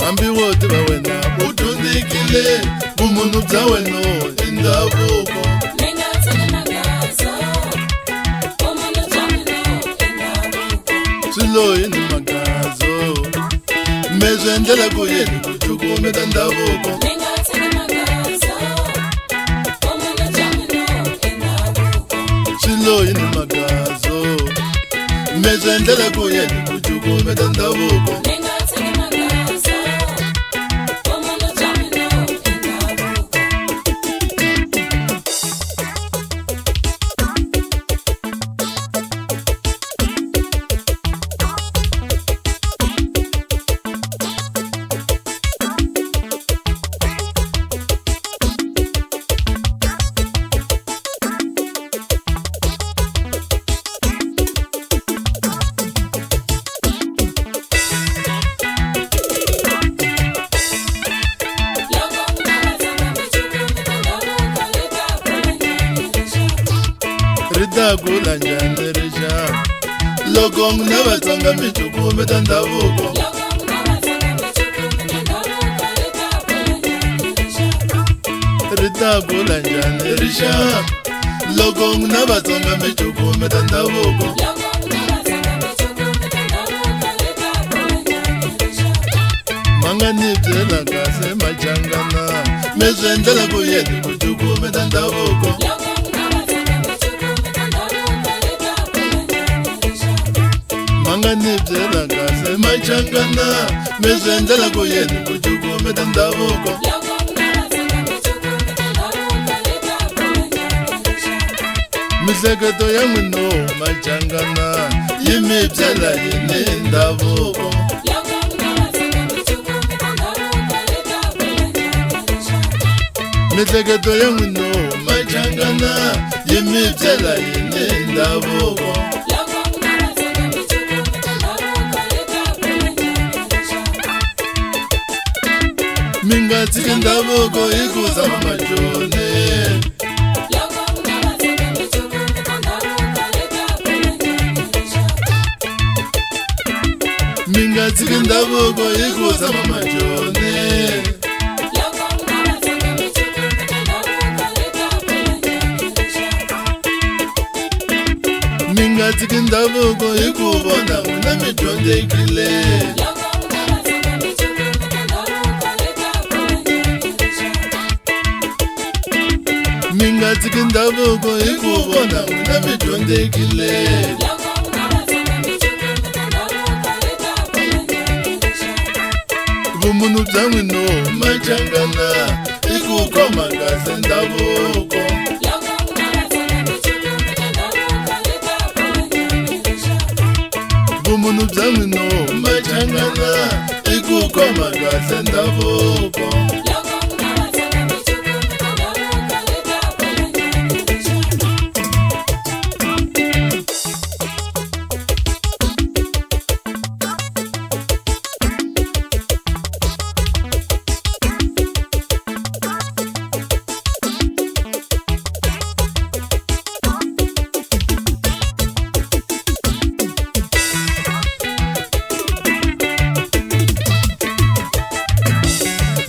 Ambi wote wa wena ujondekile Bumuntu bza wena indavuko Siloyi ni magazo Mezwendela kuyeni kujukumeta ndavuko Siloyi ni magazo Mezwendela kuyeni kujukumeta ndavuko Ridagula njani risha Loko mnabatsanga mijukumeta ndavuko Ridagula njani risha Loko mnabatsanga mijukumeta ndavuko Manga nibyela kase machangana Mezwendela kuyeni kujukumeta ndavuko Manga nibyela kase machangana Mezwendela kuyeni kujukumeta ndavuko Miseketo ya mwino machangana Yimibyela yini ndavuko Miseketo ya mwino machangana Yimibyela yini ndavuko Mingatsiki ndavuko ikuza mamajone Mingatsiki ndavuko ikuza mamajone Mingatsiki ndavuko ikubona una mijondekile Mingatsiki ndavuko ikubona una mijondekile Bumuntu bza mwino machangana ikuko magazi ndavuko Bumuntu bya mwino majangana ikuko magazi ndavuko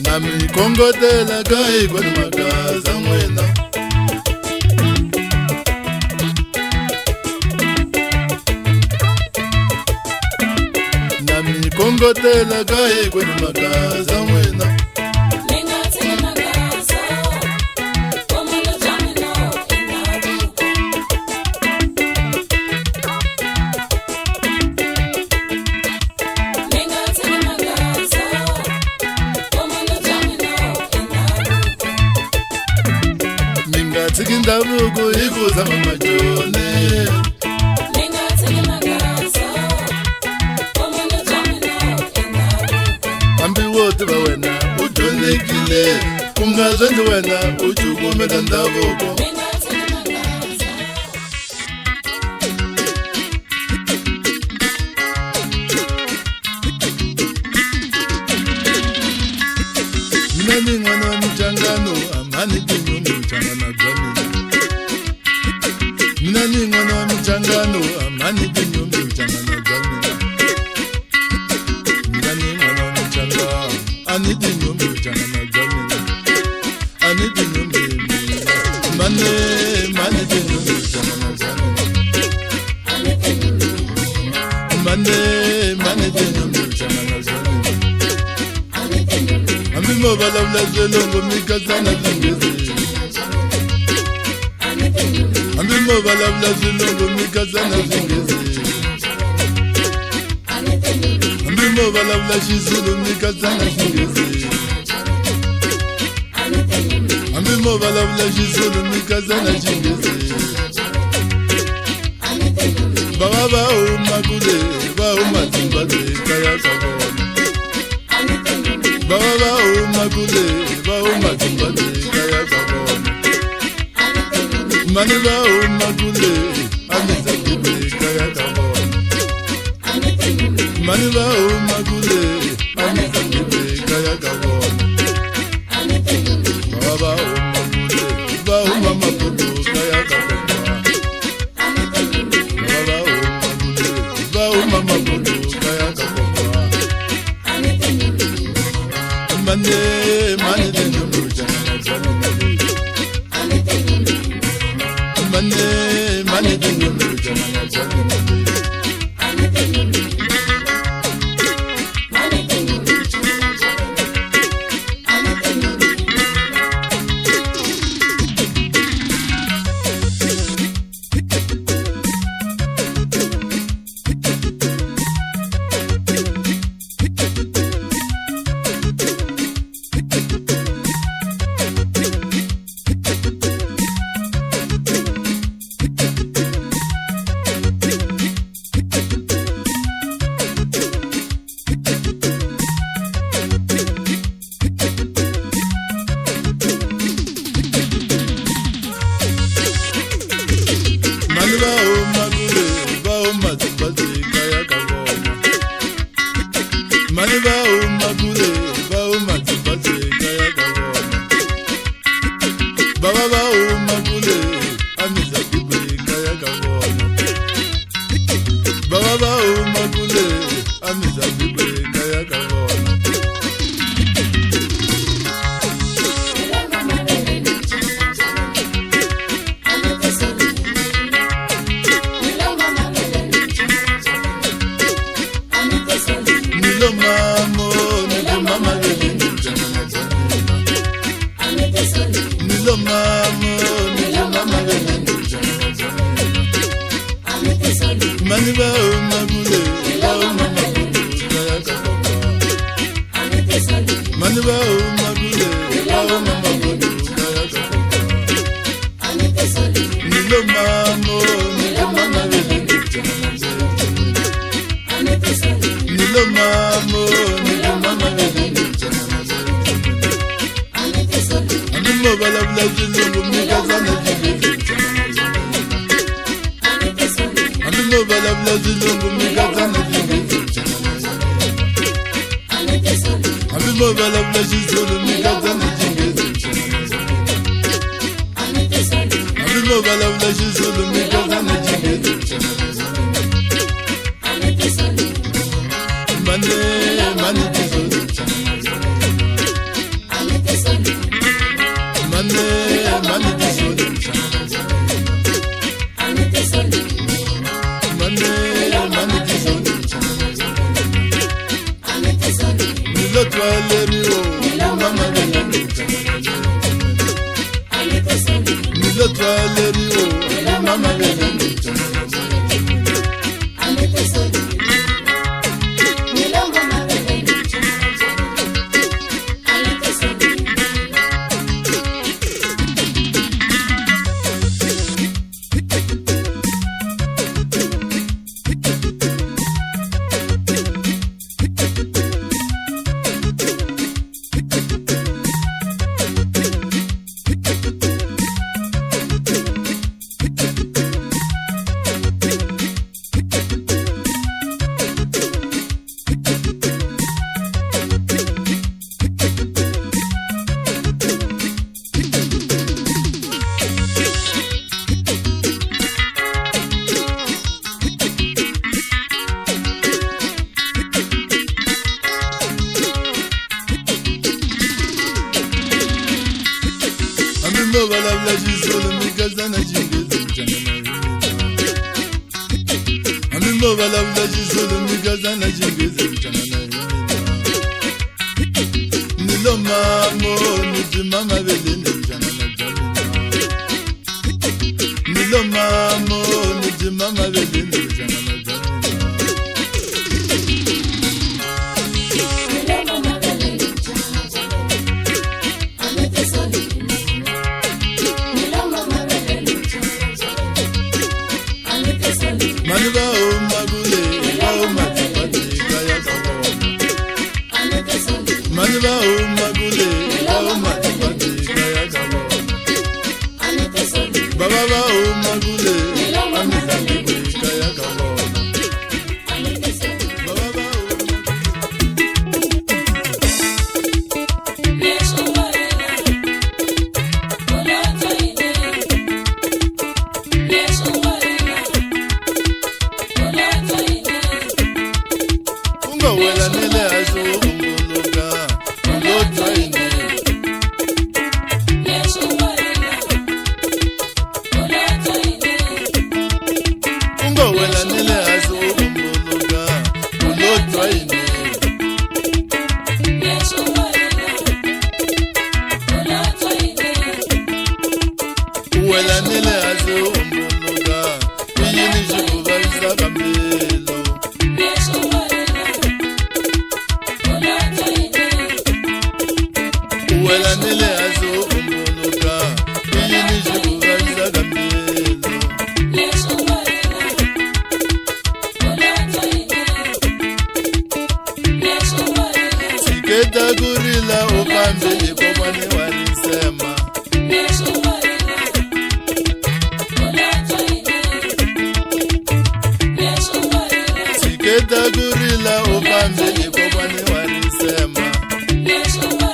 Nami kongotela kai kwa magaza mwena Nami kongotela kai kwa magaza mwena Tiki ndavuko ikuza mamajone Ambi wote ba wena ujonekile Kumgazwendu wena ujukumela ndavuko Nani mwana mchangano amani kinyume mchangana Nani mwana mchangano amani kinyume mchangana jamina Nani mwana mchangano ani kinyume mchangana jamina Ani kinyume mane kinyume mchangana jamina Mane kinyume mchangana jamina Ambi mobala mlazelo mikazana zingezi Ambi mobala mlazelo mikazana zingezi Ambi mobala mlazelo mikazana zingezi Ambi mobala mlazelo mikazana zingezi Baba magule ba umazimbale kaya kabona Baba magule ba umazimbale kaya kabona Mani ba magule ameza kibe kaya kabona Mani ba magule ameza kibe kaya kabona Baba magule ba mama kudu kaya kabona Baba magule ba mama kudu kaya kabona Mane tenyo mujana jamina Mane tenyo mujana jamina Mani ba magule ba mazimbate kaya kabona Baba ba magule amiza kibe kaya kabona Baba ba magule amiza kibe kaya kabona Mani ba magule ba magule kaya kabona Mani ba magule ba magule Nilo mamo, nilo mama vele Animo bala bala jilungu mikazana jingezi Animo bala bala jilungu mikazana jingezi Animo bala bala jilungu mikazana jingezi Animo bala bala jilungu mikazana jingezi Mane mane jizulu Mane mane jizulu Mane mane jizulu Nilo toileri o mama vele Nilo toileri o mama vele Animo bala bala jizulu mikazana jingezi Animo bala bala jizulu mikazana jingezi Nilo mamo niti mama vele Nilo mamo niti mama vele Maniba o magule o matipati kaya kawo Maniba o magule o matipati kaya kawo Baba ba o magule amizali kaya kawo Baba ba o Wela nile aso ngologa ngolotwa ine Yesu wela ngolotwa ine Ungo wela nile aso ngologa ngolotwa ine Yesu wela ngolotwa ine Wela nile aso ngologa yini jibuva isabambelo Yesu Wela nile azo umuluka yini jibuva isagambelo Yesu wela ngolotwa ine Yesu wela Siketa gurila upambili kwani warisema Yesu wela ngolotwa ine Yesu wela Siketa gurila upambili kwani warisema Yesu wela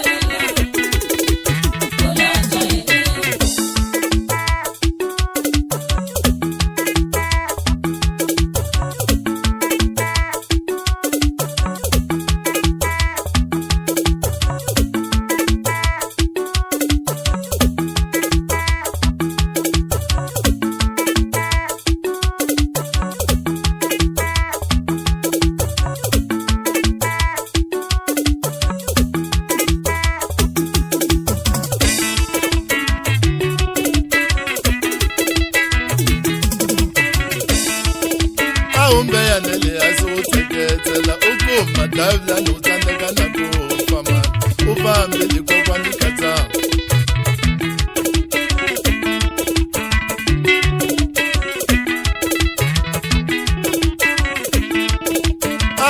Umbe yanele azoteketela ukuma davla notandeka nakufa man uvambili kokwanikata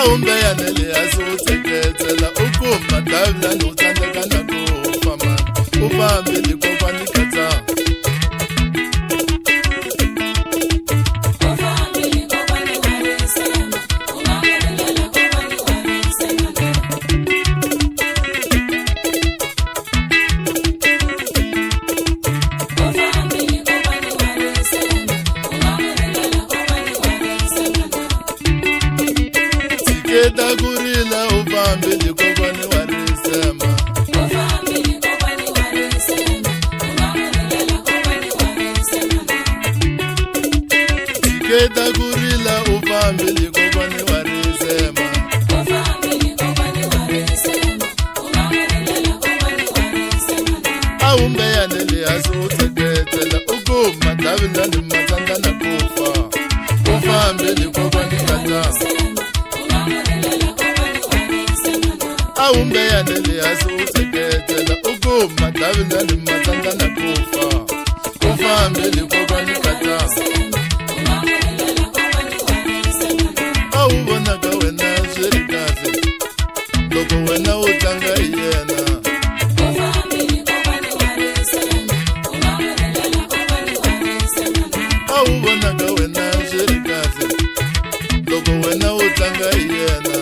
awumbeya nele asuteketela ukuma davla nothandeka nakufa man ubambile kokwanikata Tikeda gurila ubambile kokwani warisema Tikeda gurila ubambile kokwani warisema awumbeya nele asuteketela ukuma davila nimatanda nakufa ubambile kokwani kata awumbeya nele asuteketela ukuma davila nimatanda nakufa ubambile kokwani kata awubonaka wena swiri kahle loko wena u tlanga hi yena awubonaka wena swiri kahle loko wena u tlanga hi yena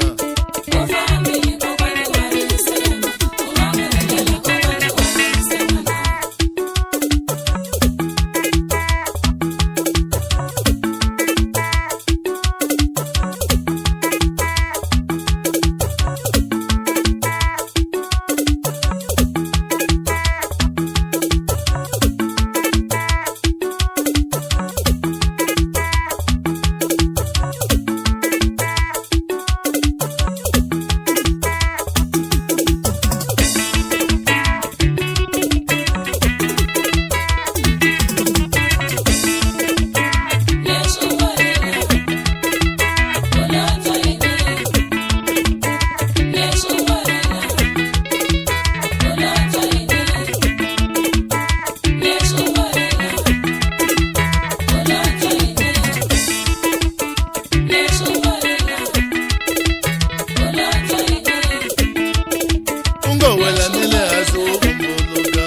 Ungowela nele asukumbuluka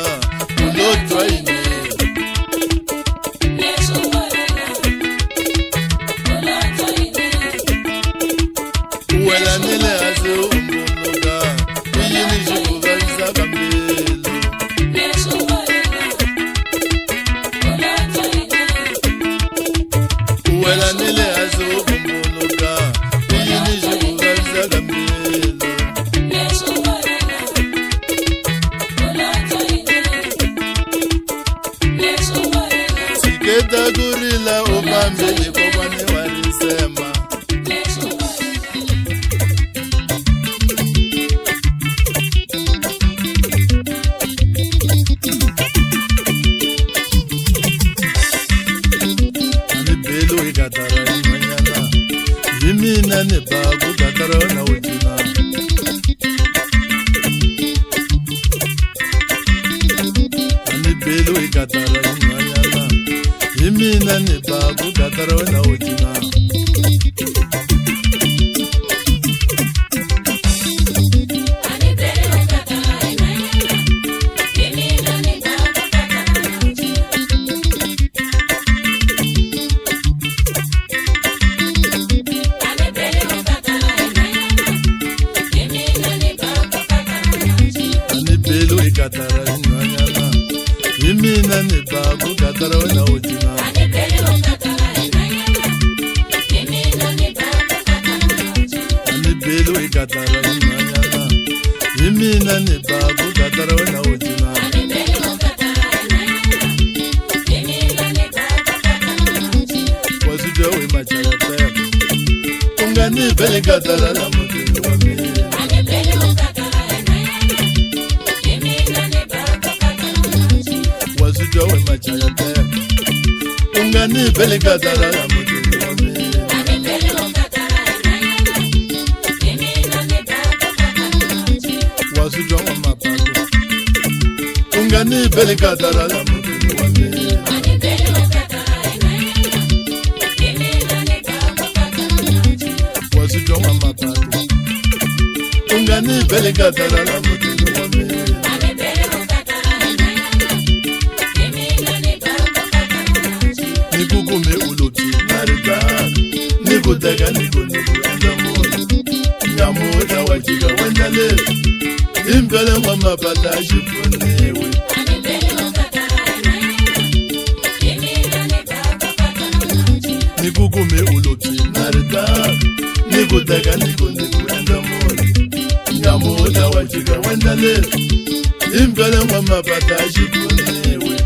ulotwaine Uwela nele asukumbuluka uyini jikuvalisa kambilo Uwela nele asukumbuluka uyini jikuvalisa kambilo Tikeda gurila ubambile kokwani warisema Anibelu ikatara imanyana Yimina nebabu katara na utina Anibelu ikatara imanyana Yimina nebabu katara na utina Anibelu ikatara imanyana Yimina nebabu katara na utina Anibelu ikatara imanyana Yimina nebabu katara na utina Wasuja we machara pepe Unganibeli katara la mutini wa mimi Wasuja we machara pepe Unganibeli katara la mutini wa mimi Wasuja wa mapato Unganibeli katara la mutini wa mimi Wasuja wa mapato ungani beli katara la mutini wame nikukume uloti narika nikuteka niku nyamuda wajika wendale impele mama pata shifuniwe nikukume uloti narika nikuteka niku nyamuda wajika wendale impele mama pata shifuniwe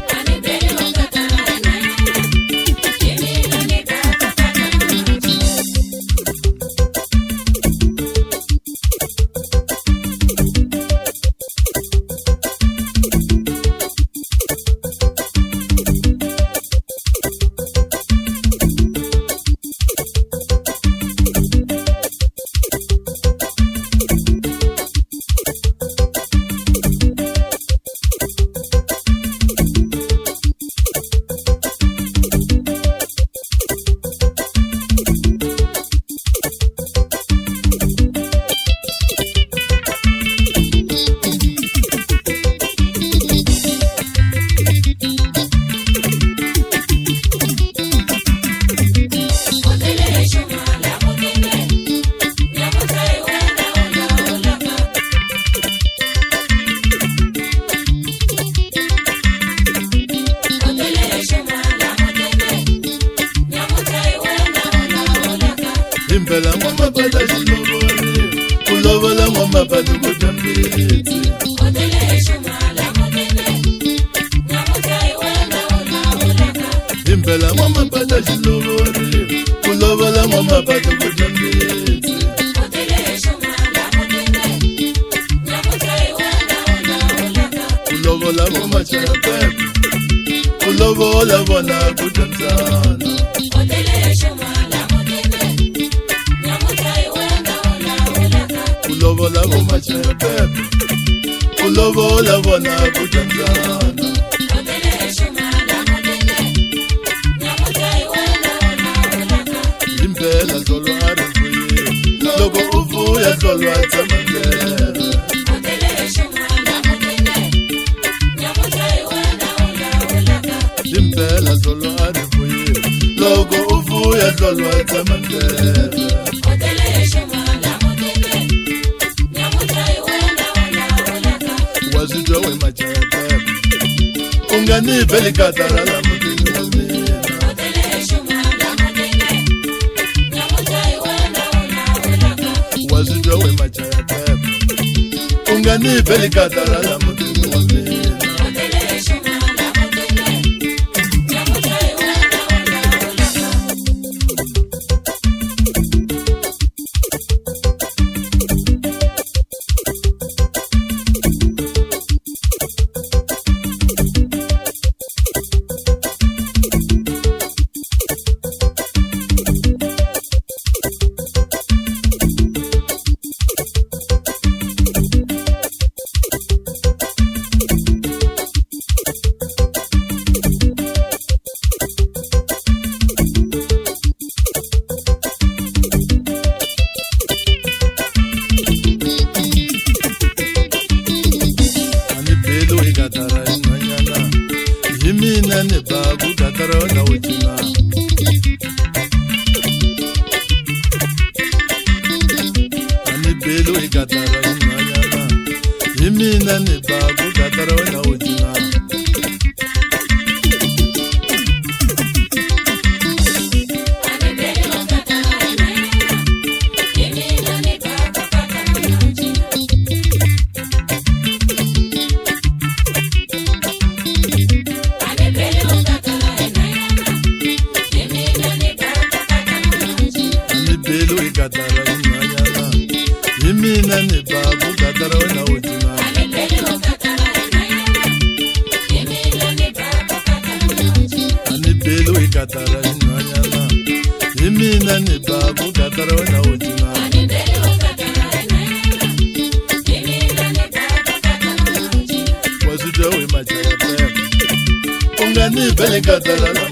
impela mama pata shilobore kulobola mama pata kutambiti impela mama pata shilobore kulobola mama pata kutambiti kulobola mama chapa kulobola bona kutamzana kulobola mama chapa kulobola bona kutamzana impela zolo arifuye logo uvuya zolo atsamandela impela zolo arifuye logo uvuya zolo atsamandela wazijwa we machapa ungani beli katara la mutini wame wazijwa we machapa ungani beli katara la mutini wame Himina ne babu katara na utina ani belo ikatara inayana himina ne babu katara na utina Himina ne babu katara na utina ani belo ikatara inayana himina ne babu katara na utina wazijwa we machapa ungani beli katara la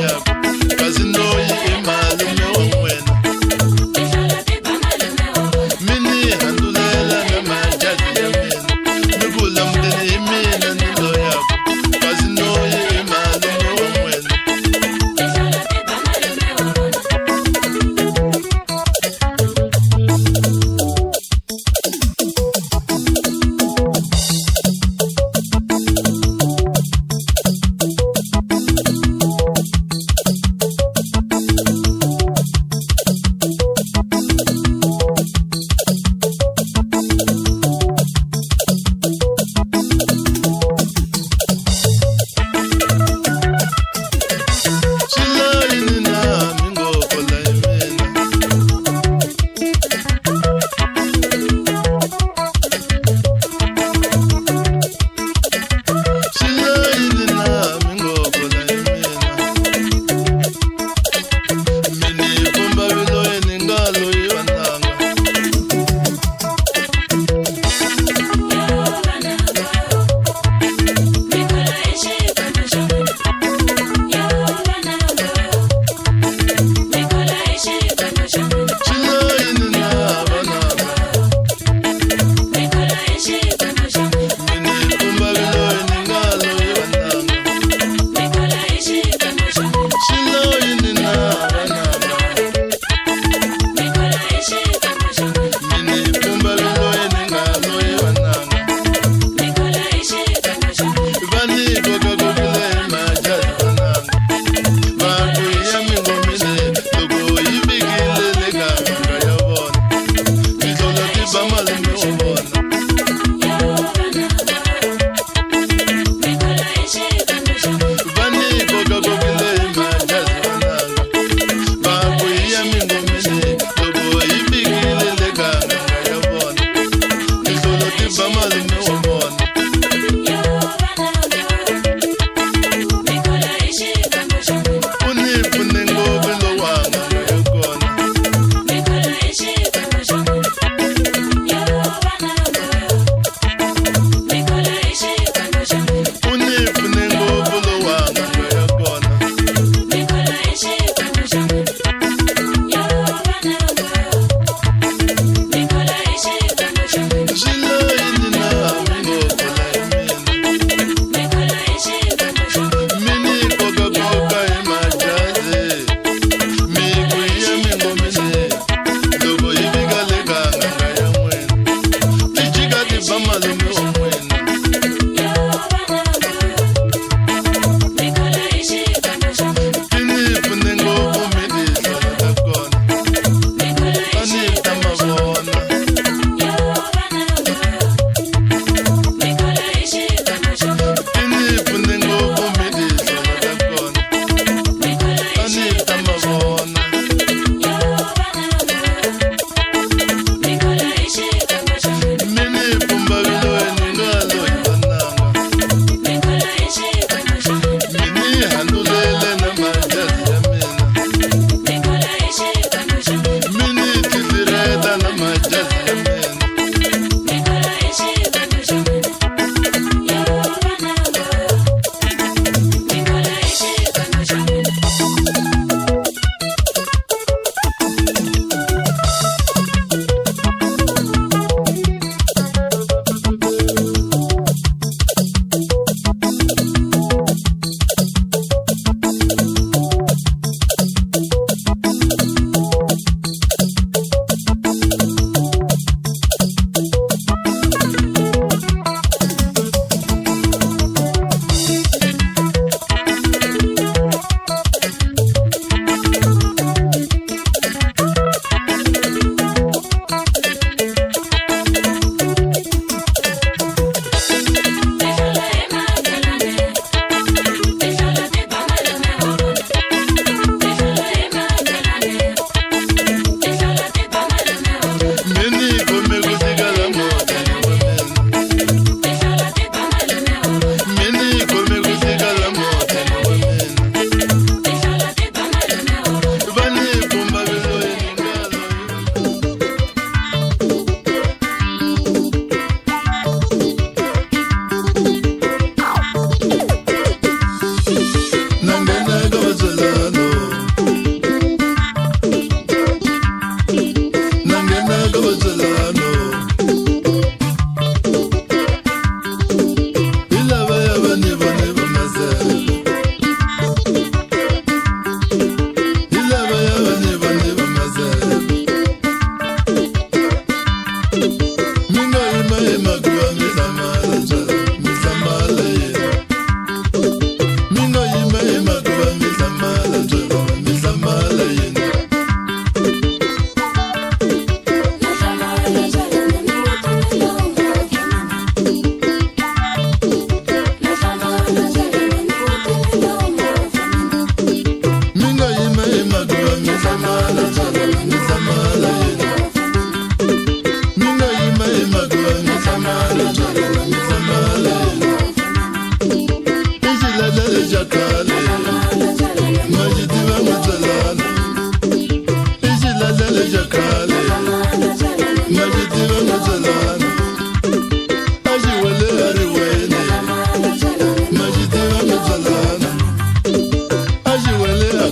yako kazi noyi imalume wamwena mini handulela ngamajaji ya mina nibula mdeni imina nilo yako kazi noyi imalume wamwena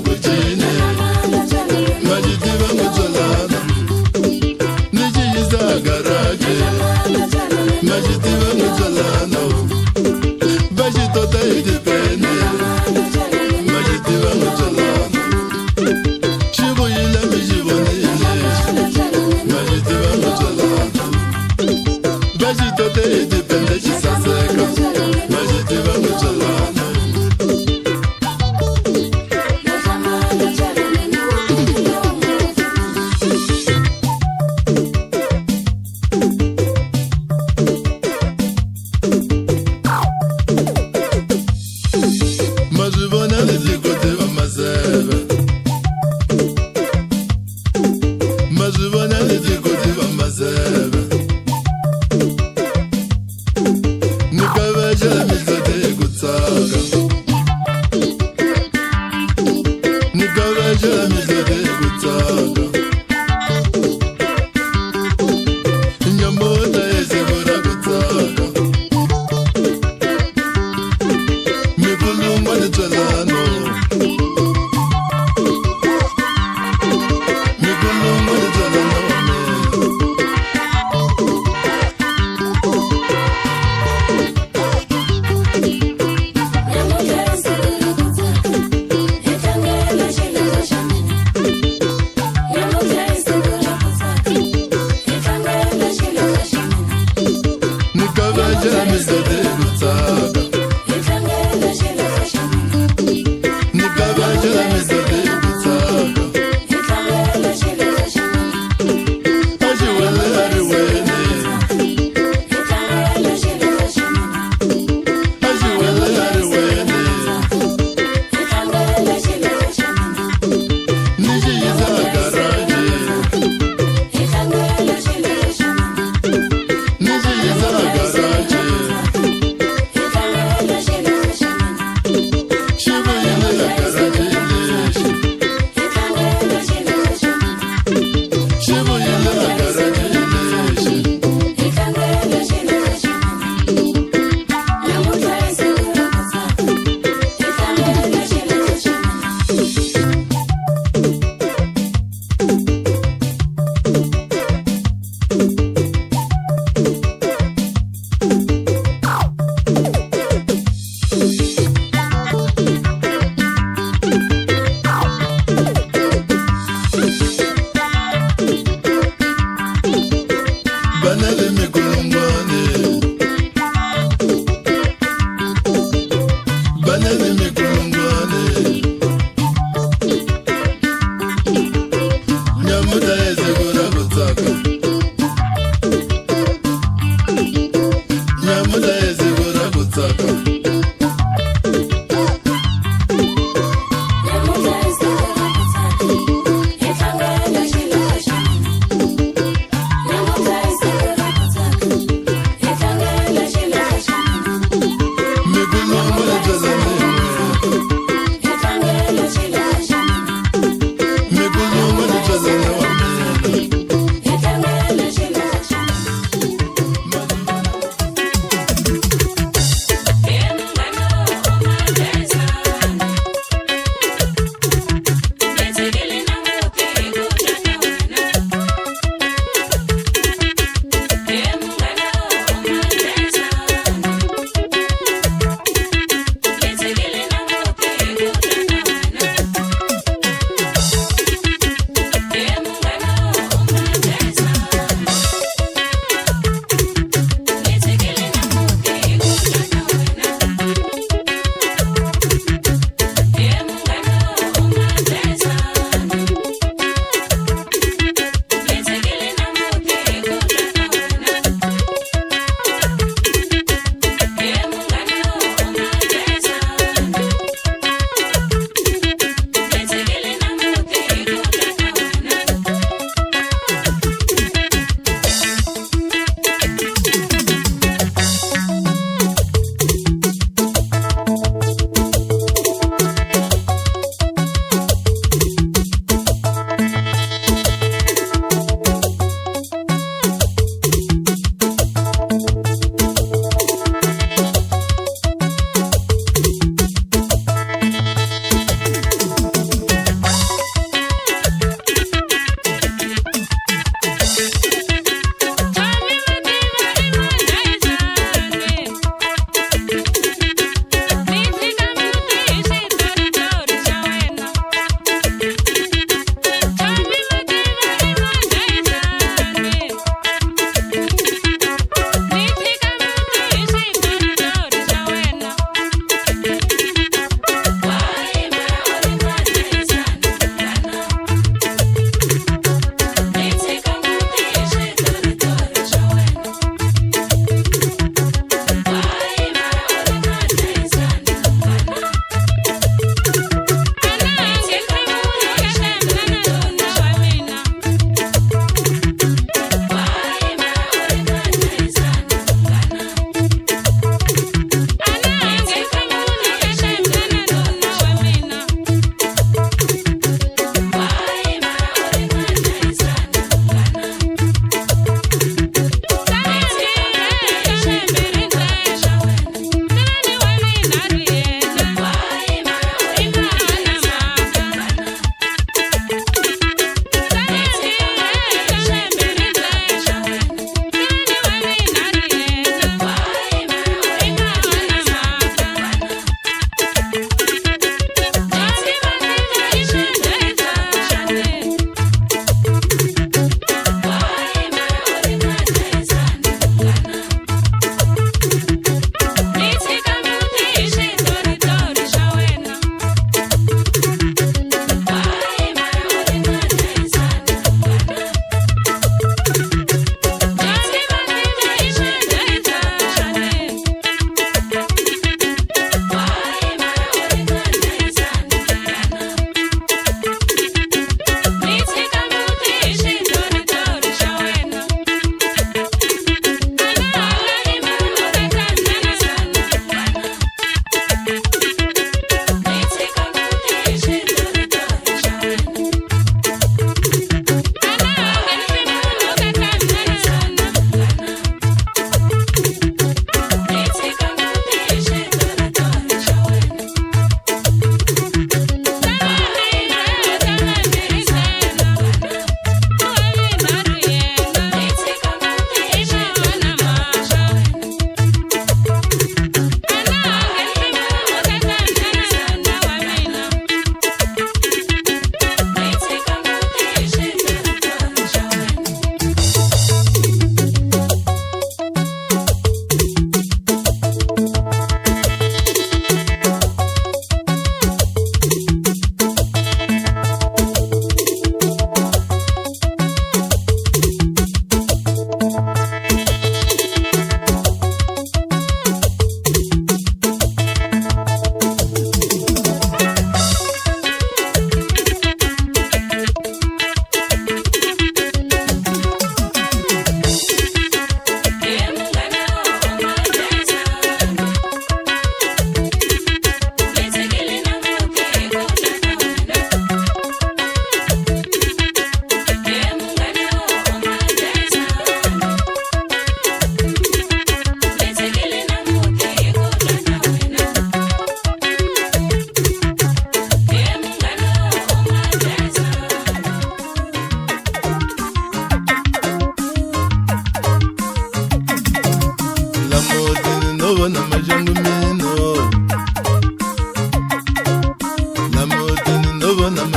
kujine majitiva mujolana nijiza garage majitiva mujolana bajitota idipene majitiva mujolana shibu yile mijibonile majitiva mujolana bajitota idipene chisaseka majitiva mujolana mazibona lizikote bamazebe mazibona lizikote bamazebe nikabeje mizote kutsaka nikabeje mizote kutsaka nyamota ezebura kutsaka mikulungwa nitolano mikulungwa nitolano nikabeje mizote kutsaka nikabeje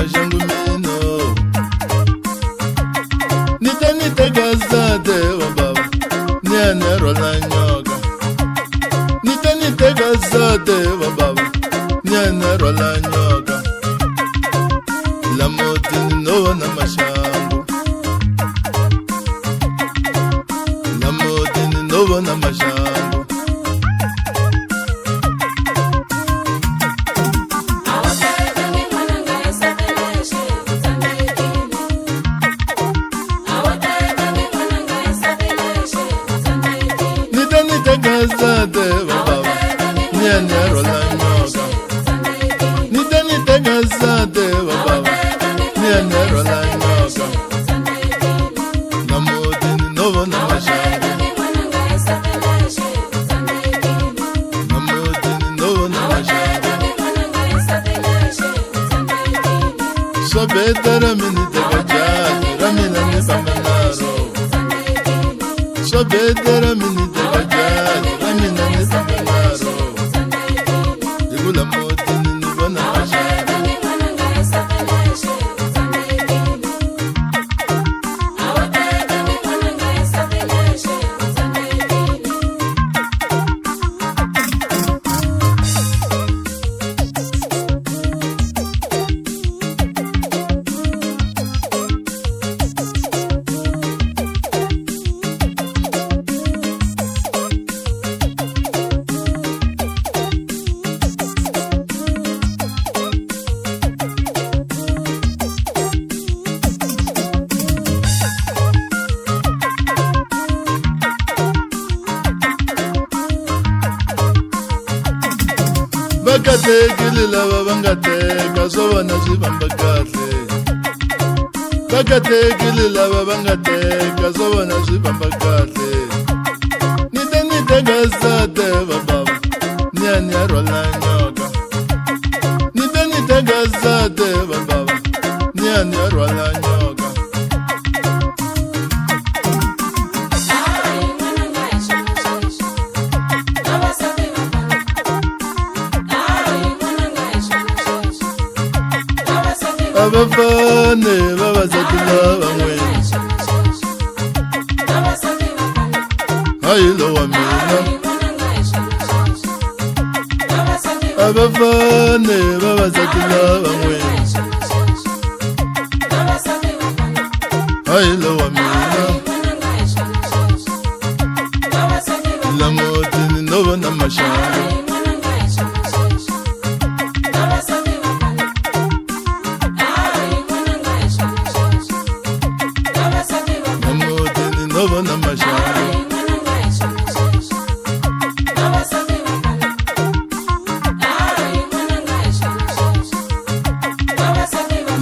mashangu mino nite gazade wa baba niane rola nyoga nite gazade wa baba niane rola nyoga la motini no na mashangu la motini no na mashangu gazade wa baba niane rola nyoga nite gazade wa baba niane rola nyoga na modini novo na mashangu na modini novo na mashangu sobetara minite gajati ramina ni bamanaro sobetara minite gajati ramina ni bamanaro igula modini novo na mashangu bakate gilila babangate kasoba na zibamba katle bakate gilila babangate kasoba na zibamba katle nite gazade baba nyani rola nyoga nite gazade baba nyani rola nyoga abafane babazatula bamwe hayilo wa mina abafane babazatula bamwe hayilo wa mina la modini novo na mashangu novo na mashangu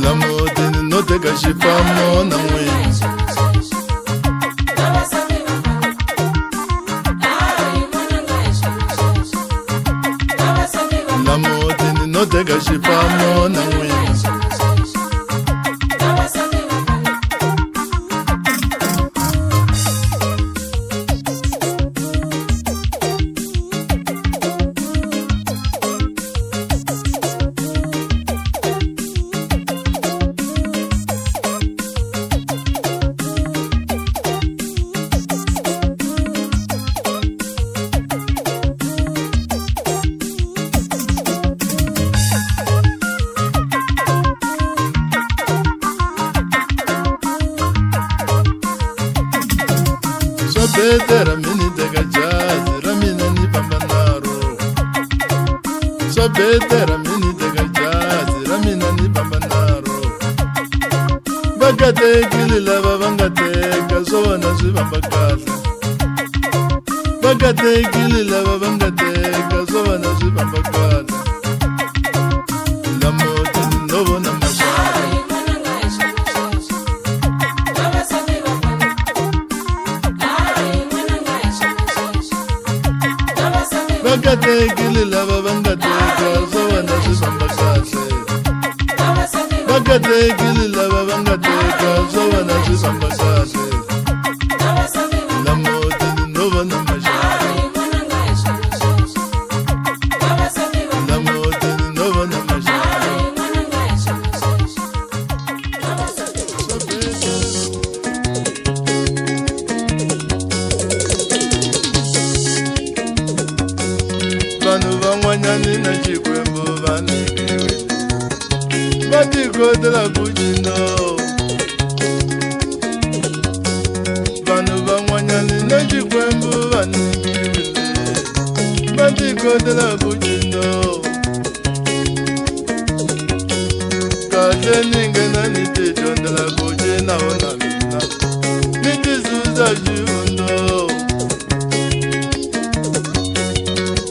la modini no te kashifamo na mwini la modini no te kashifamo na mwini sobetera minite gajazi ramina ni bambanaro sobetera minite gajazi ramina ni bambanaro bakate gilila babangate kasoba na zibamba katle bakate gilila babangate kasoba na zibamba katle la modini novo na mashangu bakate gilila babangate kasoba na zibamba katle bakate gilila babangate kasoba na zibamba katle la modini novo na mashangu la modini novo na mashangu Matiko de la Bujino Vanu Vangwanyani Naji Kwembu Vanu Matiko de la Bujino Kaze Ningena Niti John de la Bujina Onamina Niti Suza Jundo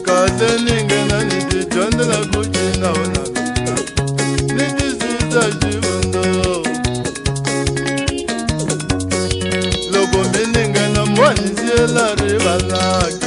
Kaze Ningena Niti John de la Bujina Onamina Niti Suza Jundo Logo Miningena Mwanzi La Rivalake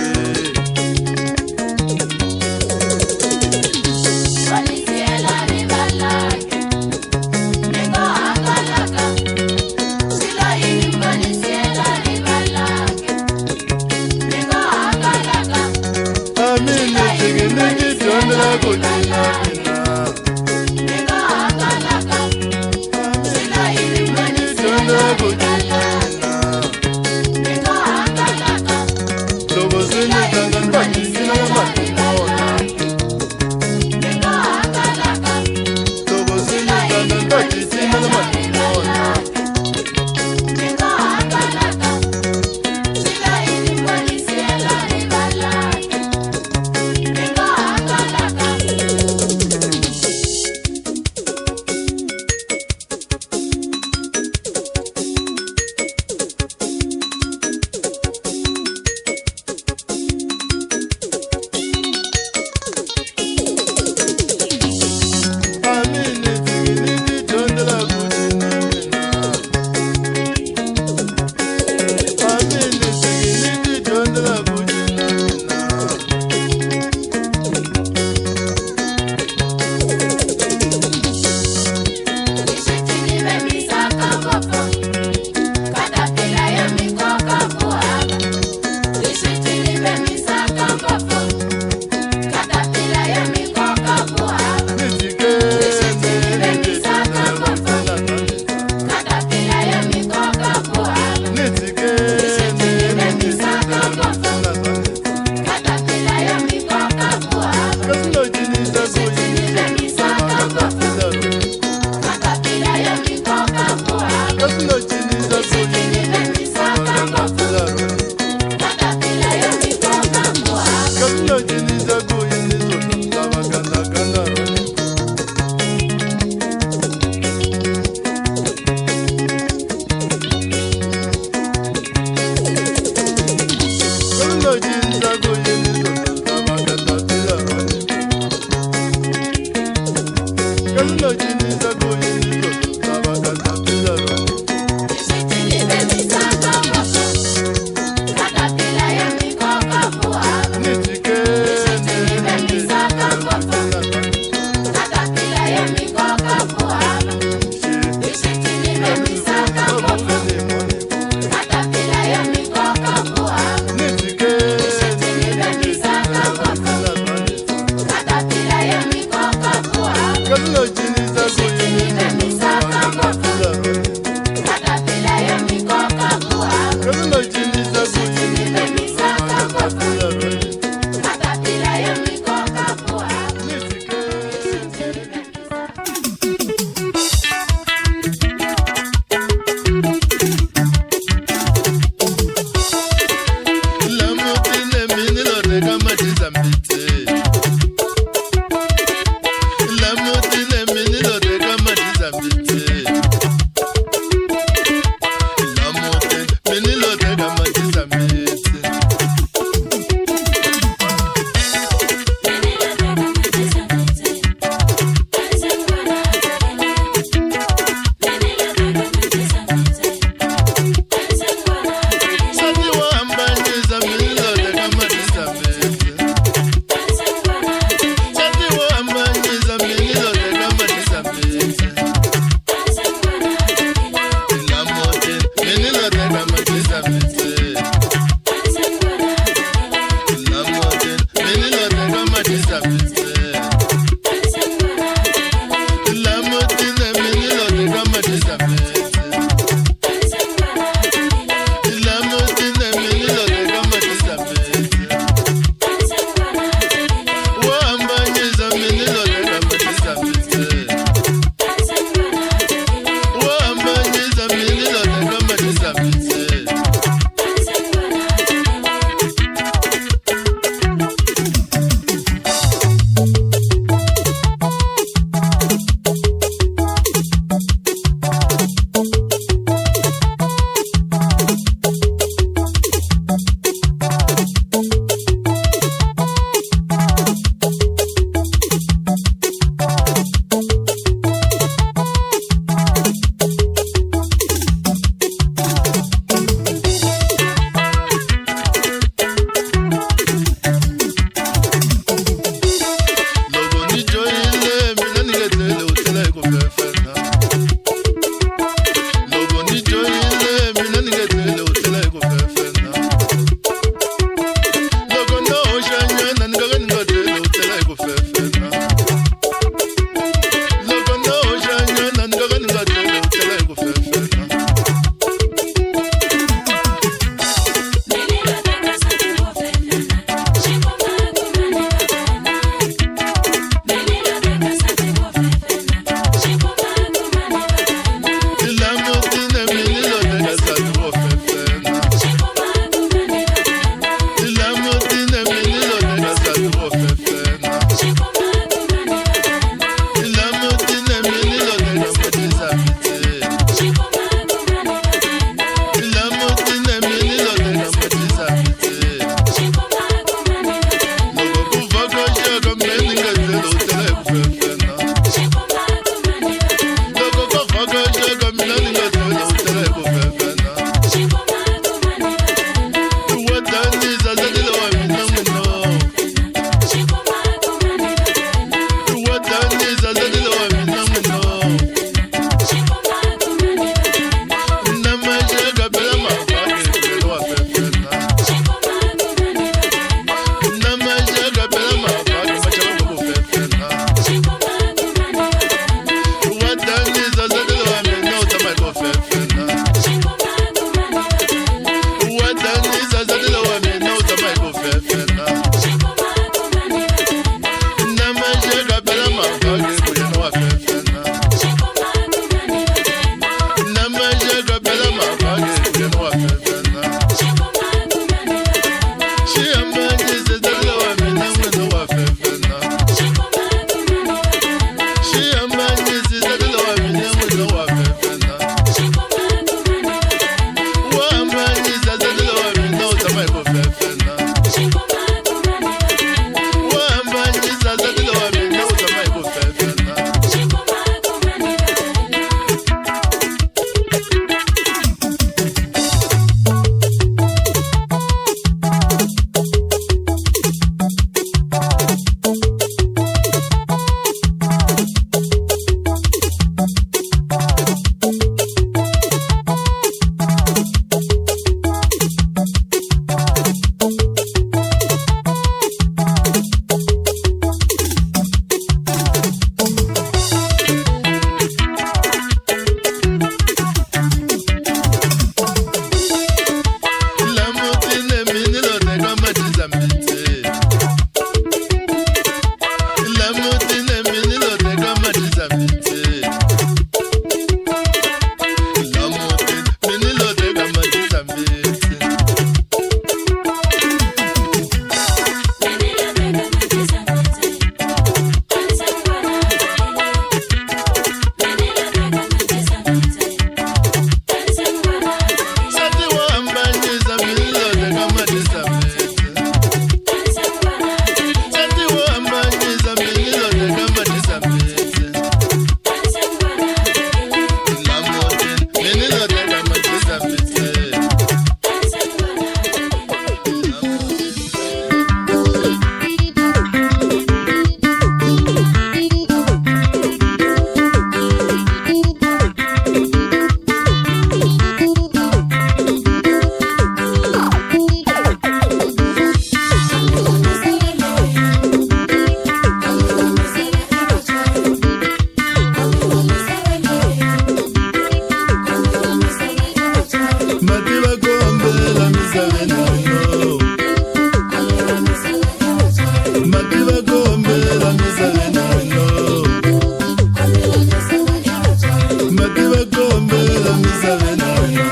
Mativa gombela misave na wena.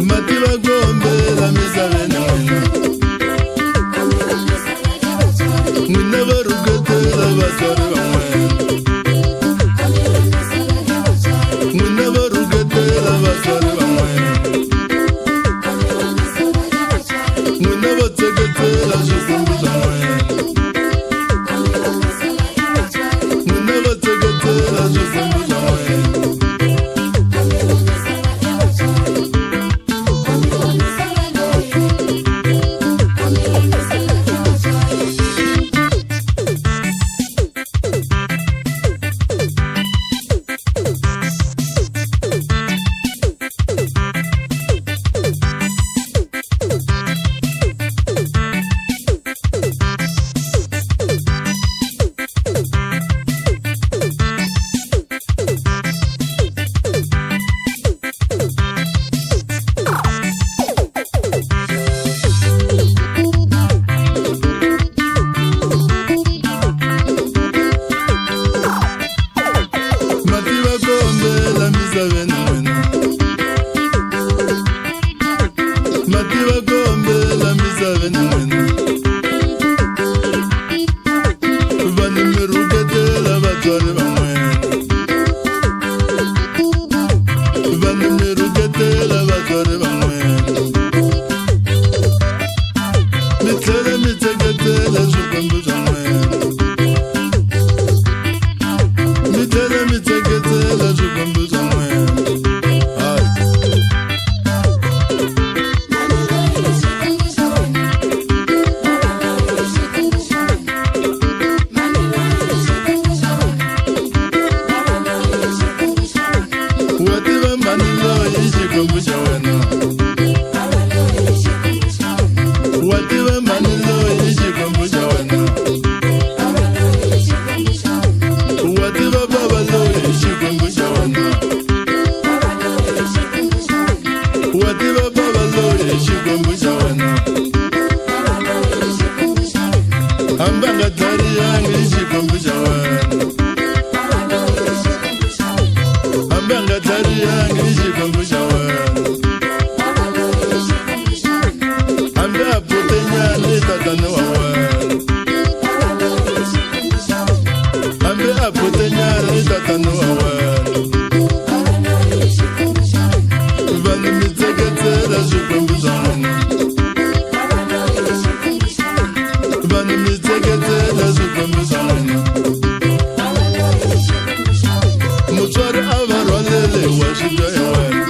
Mativa gombela misave na wena. Mwina varuketela vatswari va n'wena. Mwina varuketela vatswari va n'wena. Mwina va tseketela swikwembu swa n'wena. Mwina va tseketela swikwembu swa n'wena. Mativa gombela misave na wena. Vani miruketela vatswari va n'wena. Vani miruketela vatswari va n'wena. Mi tlhela mi tseketela swikwembu swa n'wena. Mi tlhela mi tseketela swikwembu swa n'wena. Xikwembu xa wena. Wa tiva mani loyi xikwembu xa wena. Wa tiva baba loyi xikwembu xa wena. Wa tiva baba loyi xikwembu xa wena. Hambi a nga tlharihangi xikwembu xa wena. Hambi a nga tlharihangi xikwembu xa wena. Hambi a pute nyana i tatana wa wena. Hambi a pute nyana i tatana wa wena. Vanhu mi tseketela swikwembu swa n'wina. Vanhu mi tseketela swikwembu swa n'wina. Mutswari a va rhwalele wa swidya hi wena.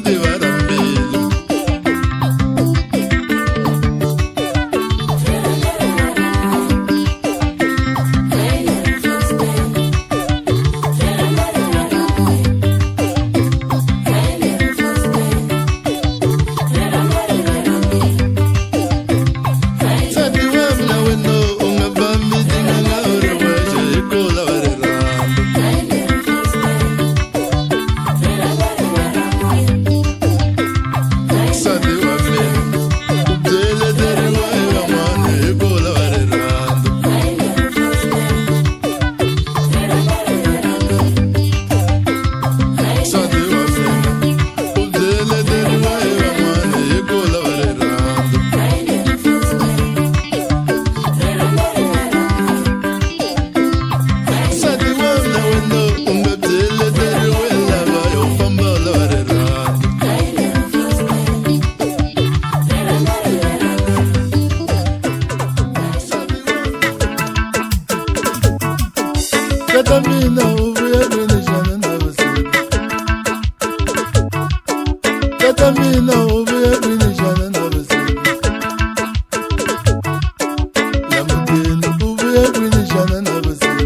ndi varambile sadi wamna weno ungavambi dinganga ore weje ikola varerando sadi wamna ubdele deri wae wamane ikola varerando sadi wamna ubdele deri wae wamane ikola varerando sadi wamna weno ungavdele deri wela vayo fambala varerando kata mina uvuya kwinishana navasiri kata mina uvuya kwinishana navasiri lamutini uvuya kwinishana navasiri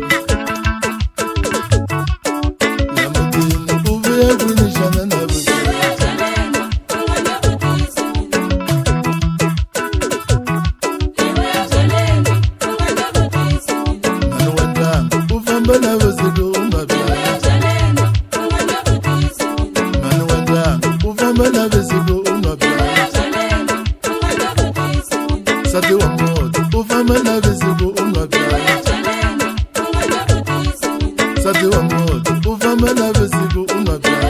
lamutini uvuya kwinishana navasiri mani wandanga ufamba navasiri umabyala mani wandanga ufamba navasiri umabyala sadi wa moto ufamba navasiri umabyala sadi wa moto ufamba navasiri umabyala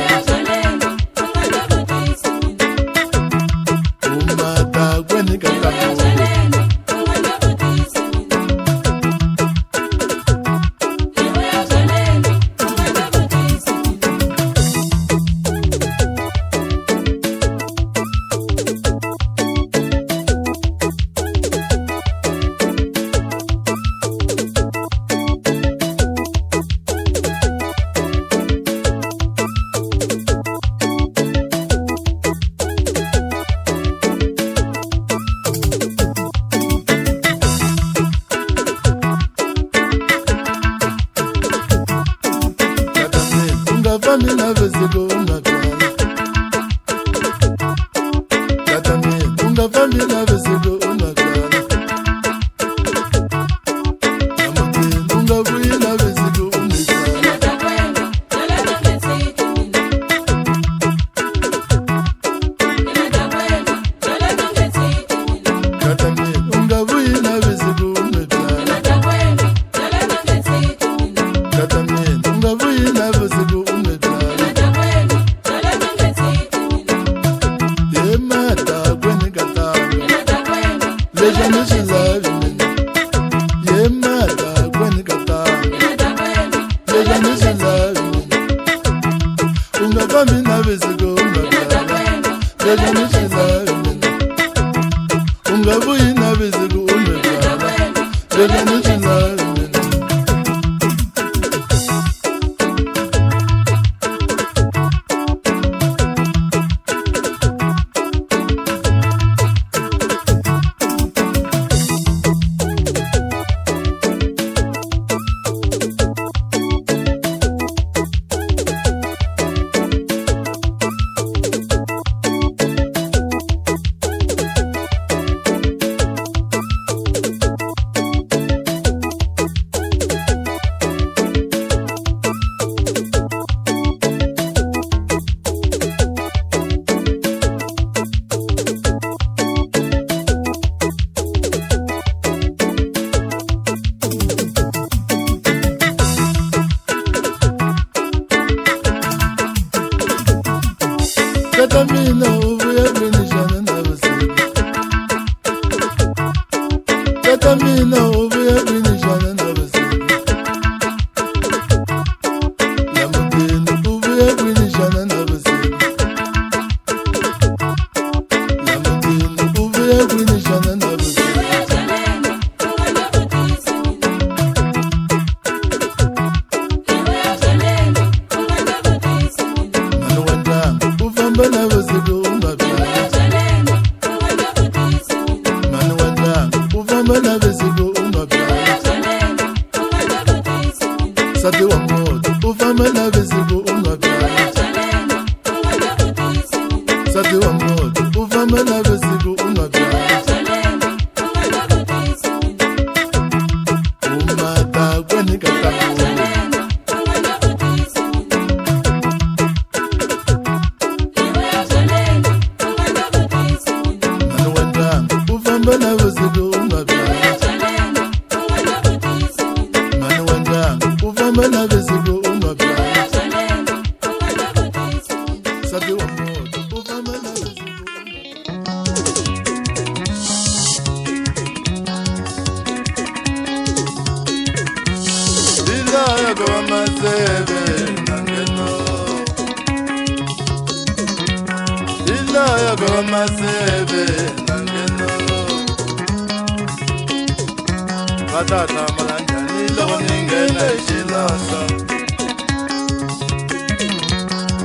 umata kwenikakamu ungavambi navasiri umabyala katamini ungavambi navasiri umabyala lamutini ungavuyi navasiri umibyala katamini ungavuyi navasiri umibyala katamini ungavuyi navasiri umibyala yemata kwenikatanga lejanisilavi mina yemata kwenikatanga lejanisilavi mina ungavambi navasiri umabyala lejanisilavi mina ungavuyi navasiri umibyala lejanisilavi mina kata mina uvuya kwinishana navasiri kata mina uvuya kwinishana navasiri lamutini uvuya kwinishana navasiri lamutini uvuya kwinishana navasiri mani wandanga ufamba navasiri vusiku ungabhali mani wendanga ufambela vusiku ungabhali sati wa moto ufambela vusiku ungabhali sati wa moto ufambela vusiku ungabhali umata kweni kakaku Batata malanjani loko ningena xilasa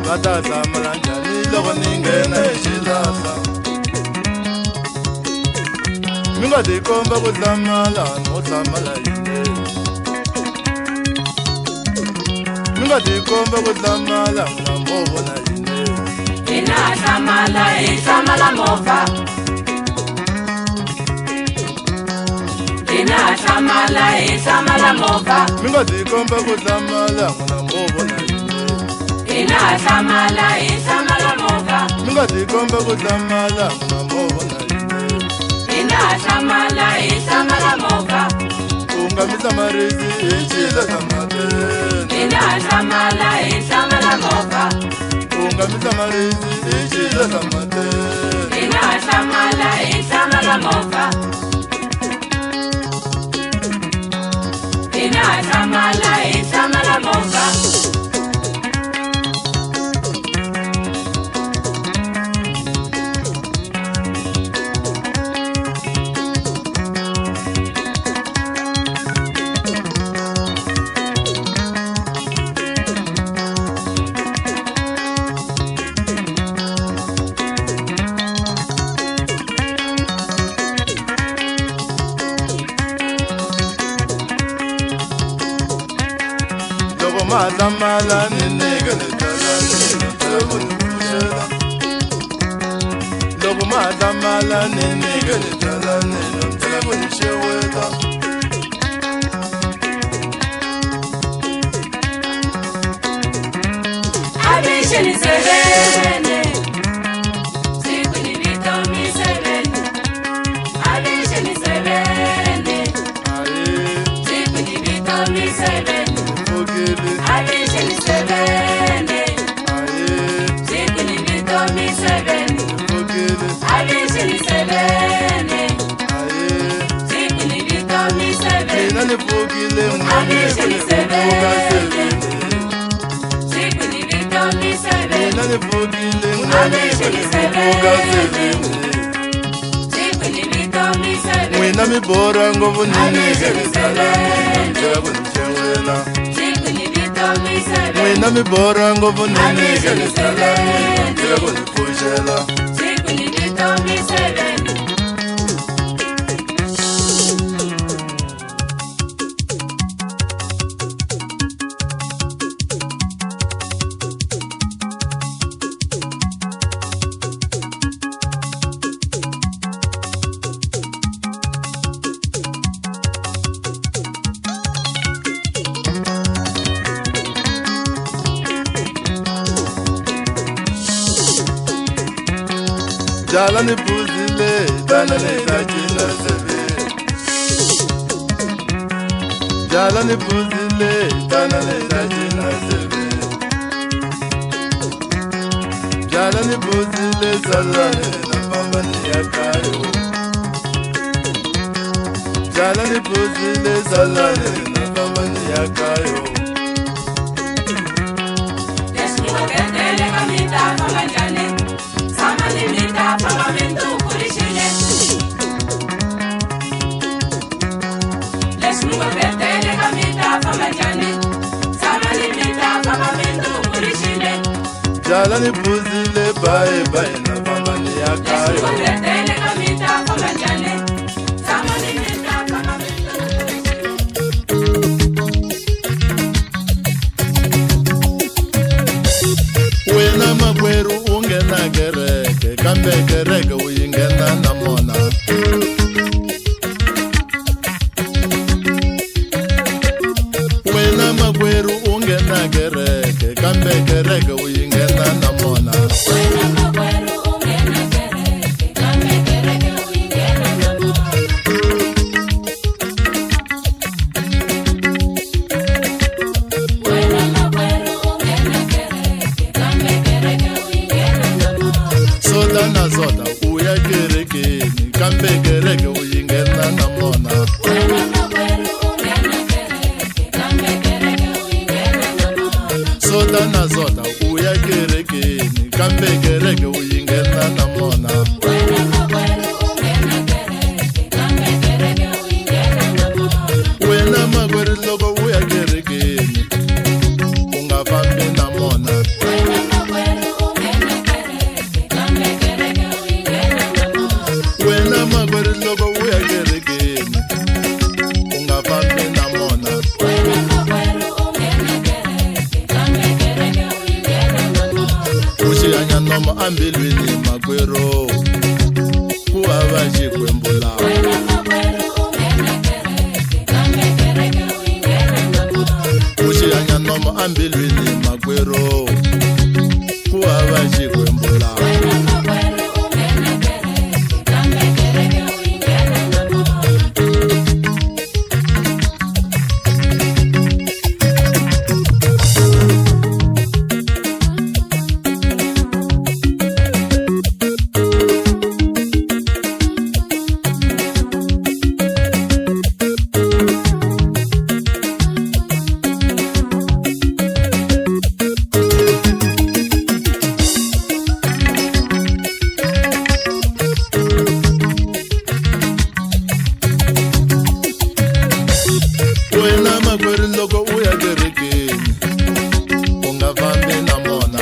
Batata malanjani loko ningena xilasa Minga tikomba ku hlamala no hlamala yini Minga tikomba ku hlamala na movona yini Ina hlamala mova Ina hlamala mova Minga tikomba ku hlamala na movona yini Ina hlamala mova Minga tikomba ku hlamala na movona yini Ina hlamala mova Ungamisa marisi ichila samateni Ina hlamala mova Ungamisa marisi ichila samateni Ina hlamala mova Ina hlamala mova Matamala niniga nitalani telefoni kushela Logo matamala niniga nitalani telefoni sheweta Abisheni sevene Siku ni vitomi sevene Abisheni sevene Siku ni vitomi sevene Abisheni sevene Siku ni vitomi sevene Abisheni sevene Siku ni vitomi sevene Mina nifukile Abisheni sevene Siku ni vitomi sevene Mina nifukile Abisheni sevene Siku ni vitomi sevene Mwina mibora ngovu niniga nitalani telefoni Mwina mibora ngovu niniga nitalani telefoni kushela Siku ni vitomi sevene Jala ni buzile, jala ni tajina sebe Jala ni buzile, jala ni tajina sebe Jala ni buzile, jala ni nafamba ni yakayo Jala ni buzile, jala ni nafamba ni yakayo Lesmuwa ketele kamita kamanjane Samani mita pamamentu kurishile Lesmuwa ketele kamita kamanjane Samani mita pamamentu kurishile Jala ni buzile, bye bye na mama ni yakayo. Wena makweru ungena gereke, kambe gereke uyingena na mona. Wena makweru ungena gereke, kambe gereke uyingena na mona. Wena makweru ungena gereke, kambe gereke uyingena na mona. Wena makweru ungena gereke, kambe gereke uyingena na mona. Soda na zoda uya gerekeni, kambe gereke uyingena na mona. Wena makweru ungena gereke, kambe gereke uyingena na mona. Soda na zoda uya gerekeni, kambe gereke uyingena na mona. Wena makweru ungena gereke, kambe gereke uyingena na mona. Wena makweru loko uya gerekeni, ungafambi na mona. Wena makweru ungena gereke, kambe gereke uyingena na mona. Wena makweru loko uya gerekeni, ungafambi na mona. Wena makweru ungena gereke, kambe gereke uyingena na mona. Ushiyanya noma ambilwini makweru, kuhava xikwembula. Wena makweru ungena gereke, kambe gereke uyingena na mona. Ushiyanya noma ambilwini makweru, kuhava xikwembula. Wena makweru ungena gereke, kambe gereke uyingena na mona. Wena makweru loko uya gerekeni, ungafambi na mona.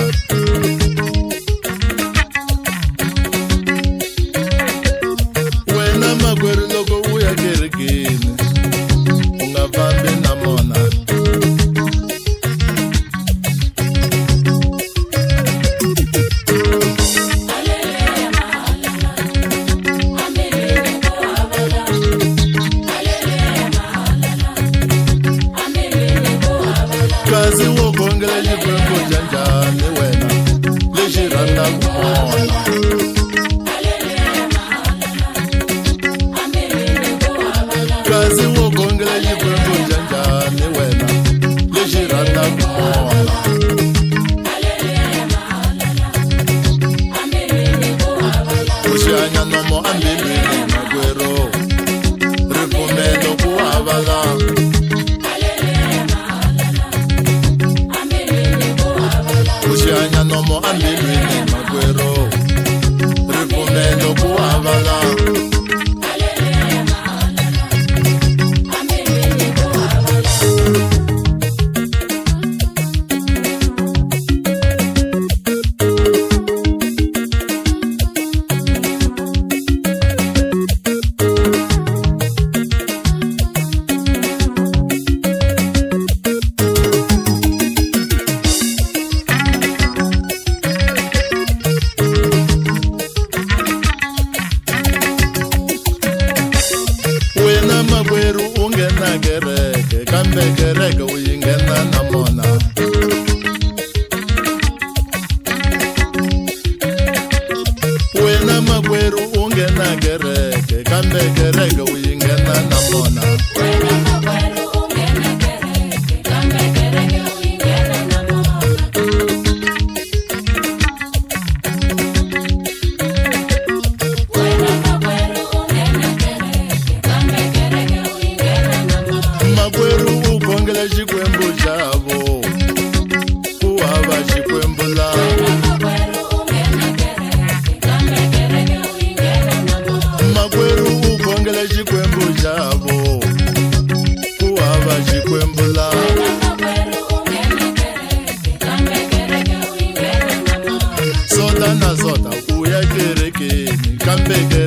Wena makweru loko uya gerekeni, ungafambi na mona. Hallelujah, mahalala. Amelele ko abala. Hallelujah, mahalala. Amelele ko abala. Kasi wo gongela xikwembu xa njhani wena, lexi rhandzaku mona. Hallelujah, mahalala. Amelele ko abala. Kasi wo gongela xikwembu xa njhani wena, lexi rhandzaku mona. Hallelujah, mahalala. Amelele ko abala. Ushiyanya nomo ambilwini makweru, ripfumelo ku havala. Hallelujah, mahalala. Amelele ko abala. Ushiyanya nomo ambilwini makweru, ripfumelo ku havala. Hallelujah, mahalala. Amelele ko abala. Wena makweru ungena gereke, kambe gereke uyingena na mona. Wena makweru ungena gereke, kambe gereke uyingena na mona. Wena makweru ungena gereke, kambe gereke uyingena na mona. Wena makweru ungena gereke, kambe gereke uyingena na mona. Makweru ugongela xikwembu xavo, ku hava xikwembula. Wena makweru ungena gereke, kambe gereke uyingena na mona. Makweru ugongela xikwembu xavo, kambeke